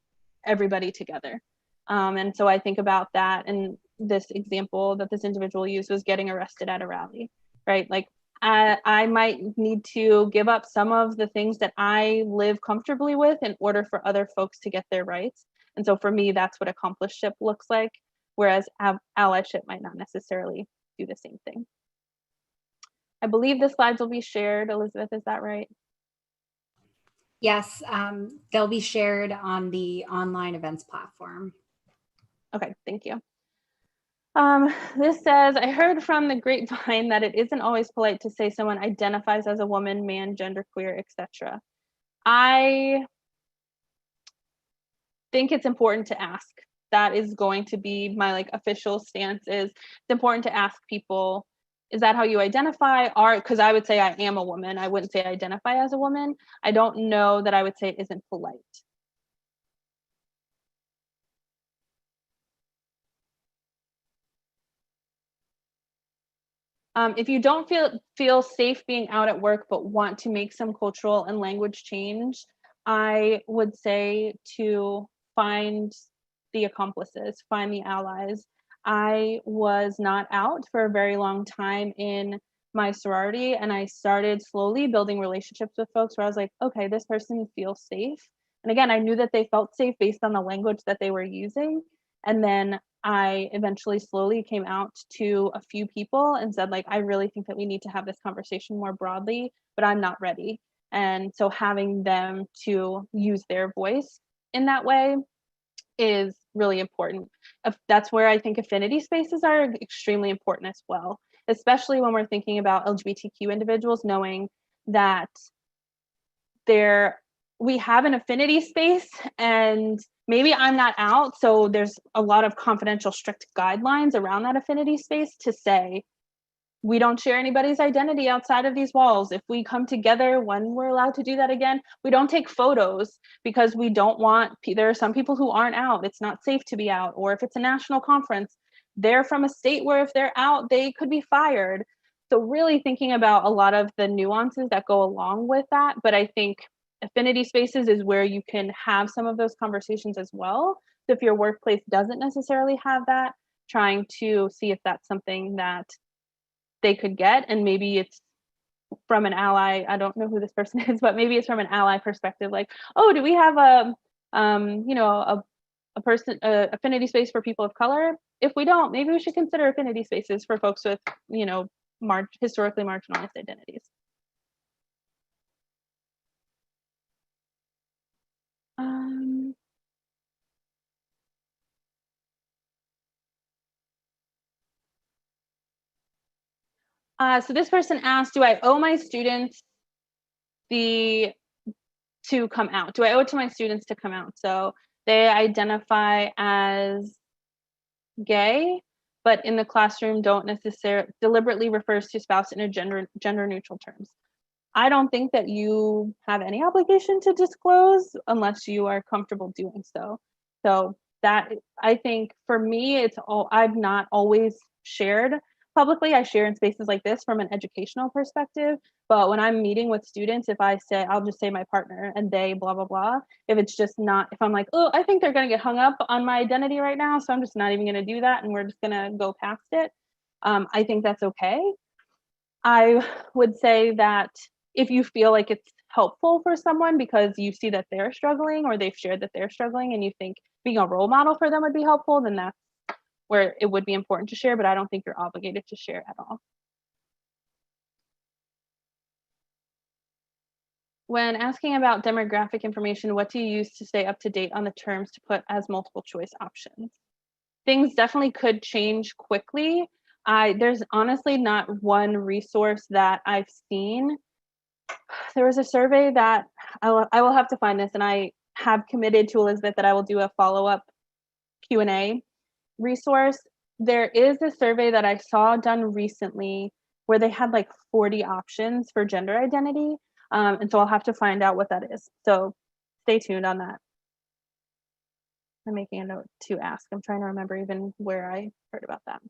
everybody together. And so I think about that, and this example that this individual used was getting arrested at a rally, right? Like, I might need to give up some of the things that I live comfortably with in order for other folks to get their rights. And so for me, that's what accomplishship looks like, whereas allyship might not necessarily do the same thing. I believe the slides will be shared. Elizabeth, is that right? Yes, they'll be shared on the online events platform. Okay, thank you. This says, I heard from the grapevine that it isn't always polite to say someone identifies as a woman, man, genderqueer, etc. I think it's important to ask. That is going to be my official stance. Is it's important to ask people, is that how you identify? Because I would say I am a woman. I wouldn't say I identify as a woman. I don't know that I would say it isn't polite. If you don't feel safe being out at work, but want to make some cultural and language change, I would say to find the accomplices, find the allies. I was not out for a very long time in my sorority, and I started slowly building relationships with folks where I was like, okay, this person feels safe. And again, I knew that they felt safe based on the language that they were using. And then I eventually slowly came out to a few people and said, I really think that we need to have this conversation more broadly, but I'm not ready. And so having them to use their voice in that way is really important. That's where I think affinity spaces are extremely important as well, especially when we're thinking about LGBTQ individuals, knowing that we have an affinity space, and maybe I'm not out, so there's a lot of confidential, strict guidelines around that affinity space to say, we don't share anybody's identity outside of these walls. If we come together, when we're allowed to do that again, we don't take photos, because we don't want, there are some people who aren't out. It's not safe to be out. Or if it's a national conference, they're from a state where if they're out, they could be fired. So really thinking about a lot of the nuances that go along with that. But I think affinity spaces is where you can have some of those conversations as well. So if your workplace doesn't necessarily have that, trying to see if that's something that they could get, and maybe it's from an ally. I don't know who this person is, but maybe it's from an ally perspective, like, oh, do we have a person affinity space for people of color? If we don't, maybe we should consider affinity spaces for folks with, historically marginalized identities. So this person asked, do I owe my students to come out? Do I owe it to my students to come out? So they identify as gay, but in the classroom don't necessarily deliberately refers to spouse in a gender neutral terms. I don't think that you have any obligation to disclose unless you are comfortable doing so. So that, I think for me, I've not always shared publicly. I share in spaces like this from an educational perspective, but when I'm meeting with students, if I say, I'll just say my partner and they blah, blah, blah. If it's just not, if I'm like, oh, I think they're gonna get hung up on my identity right now, so I'm just not even gonna do that and we're just gonna go past it. I think that's okay. I would say that if you feel like it's helpful for someone because you see that they're struggling or they've shared that they're struggling and you think being a role model for them would be helpful, then that's where it would be important to share, but I don't think you're obligated to share at all. When asking about demographic information, what do you use to stay up to date on the terms to put as multiple choice options? Things definitely could change quickly. There's honestly not one resource that I've seen. There was a survey that I will have to find this, and I have committed to Elizabeth that I will do a follow-up Q&A resource. There is a survey that I saw done recently where they had like 40 options for gender identity. And so I'll have to find out what that is. So stay tuned on that. I'm making a note to ask. I'm trying to remember even where I heard about that.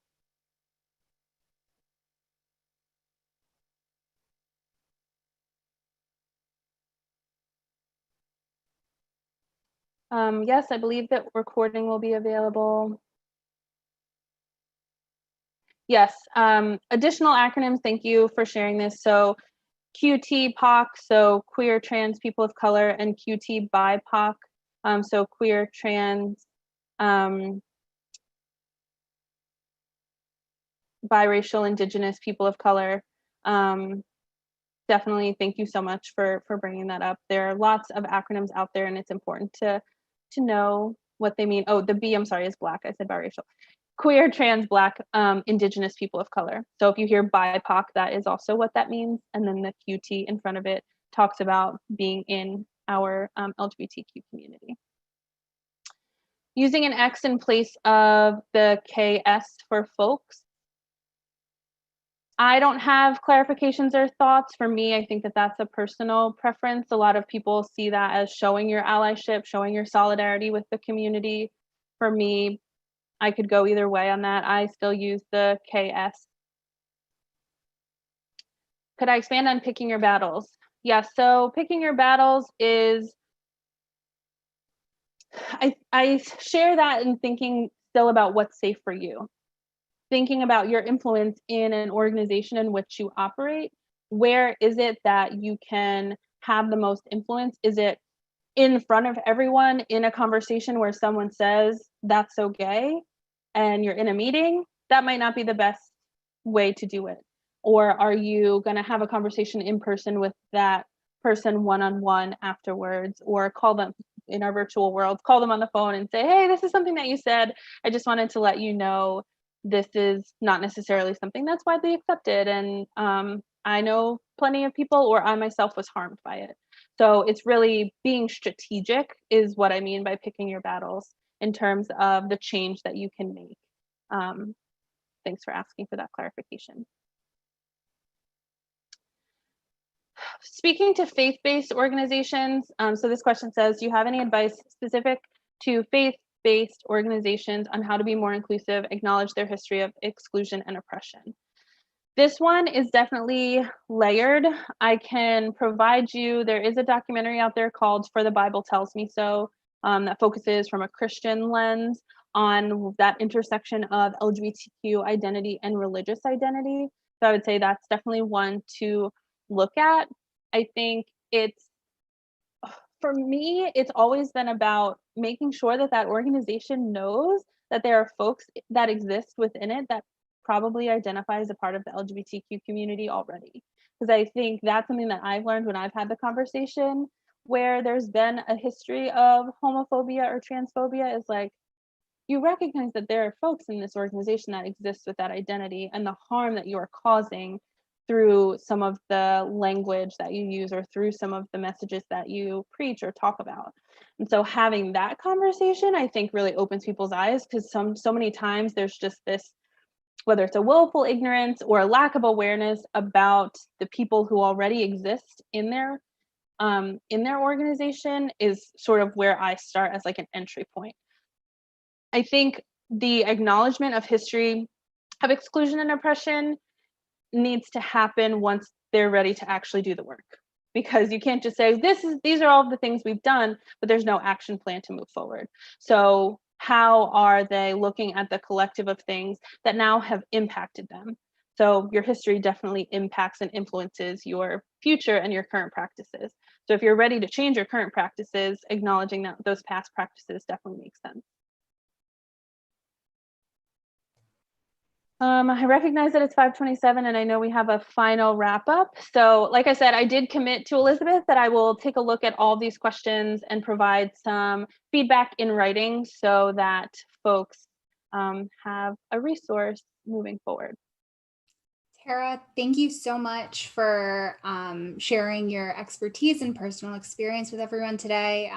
Yes, I believe that recording will be available. Yes, additional acronyms, thank you for sharing this. So QT POC, so queer, trans, people of color, and QT BIPOC, so queer, trans, biracial, indigenous, people of color. Definitely thank you so much for bringing that up. There are lots of acronyms out there and it's important to know what they mean. Oh, the B, I'm sorry, is Black. I said biracial. Queer, trans, Black, indigenous, people of color. So if you hear BIPOC, that is also what that means. And then the QT in front of it talks about being in our LGBTQ community. Using an X in place of the KS for folks. I don't have clarifications or thoughts. For me, I think that that's a personal preference. A lot of people see that as showing your allyship, showing your solidarity with the community. For me, I could go either way on that. I still use the KS. Could I expand on picking your battles? Yes, so picking your battles is, I share that in thinking still about what's safe for you. Thinking about your influence in an organization in which you operate. Where is it that you can have the most influence? Is it in front of everyone in a conversation where someone says, that's so gay, and you're in a meeting? That might not be the best way to do it. Or are you going to have a conversation in person with that person one-on-one afterwards, or call them in our virtual world, call them on the phone and say, hey, this is something that you said. I just wanted to let you know this is not necessarily something that's widely accepted. And I know plenty of people, or I myself was harmed by it. So it's really being strategic is what I mean by picking your battles in terms of the change that you can make. Thanks for asking for that clarification. Speaking to faith-based organizations, so this question says, do you have any advice specific to faith-based organizations on how to be more inclusive, acknowledge their history of exclusion and oppression. This one is definitely layered. I can provide you, there is a documentary out there called For the Bible Tells Me So, that focuses from a Christian lens on that intersection of LGBTQ identity and religious identity. So I would say that's definitely one to look at. I think for me, it's always been about making sure that that organization knows that there are folks that exist within it that probably identify as a part of the LGBTQ community already. Because I think that's something that I've learned when I've had the conversation where there's been a history of homophobia or transphobia, is like, you recognize that there are folks in this organization that exist with that identity, and the harm that you are causing through some of the language that you use or through some of the messages that you preach or talk about. And so having that conversation, I think, really opens people's eyes, because so many times there's just this, whether it's a willful ignorance or a lack of awareness about the people who already exist in their organization, is sort of where I start as like an entry point. I think the acknowledgement of history of exclusion and oppression needs to happen once they're ready to actually do the work, because you can't just say these are all the things we've done, but there's no action plan to move forward. So how are they looking at the collective of things that now have impacted them? So your history definitely impacts and influences your future and your current practices. So if you're ready to change your current practices, acknowledging that those past practices definitely makes sense. I recognize that it's 5:27 and I know we have a final wrap up. So like I said, I did commit to Elizabeth that I will take a look at all these questions and provide some feedback in writing so that folks have a resource moving forward. Tara, thank you so much for sharing your expertise and personal experience with everyone today.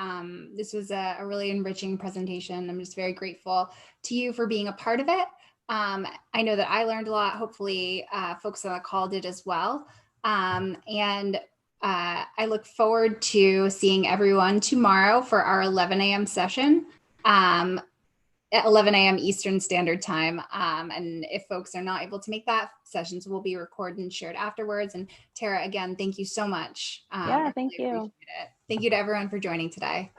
This was a really enriching presentation. I'm just very grateful to you for being a part of it. I know that I learned a lot. Hopefully folks on the call did as well. And I look forward to seeing everyone tomorrow for our 11 a.m. session at 11 a.m. Eastern Standard Time. And if folks are not able to make that, sessions will be recorded and shared afterwards. And Tara, again, thank you so much. Yeah, thank you. Thank you to everyone for joining today.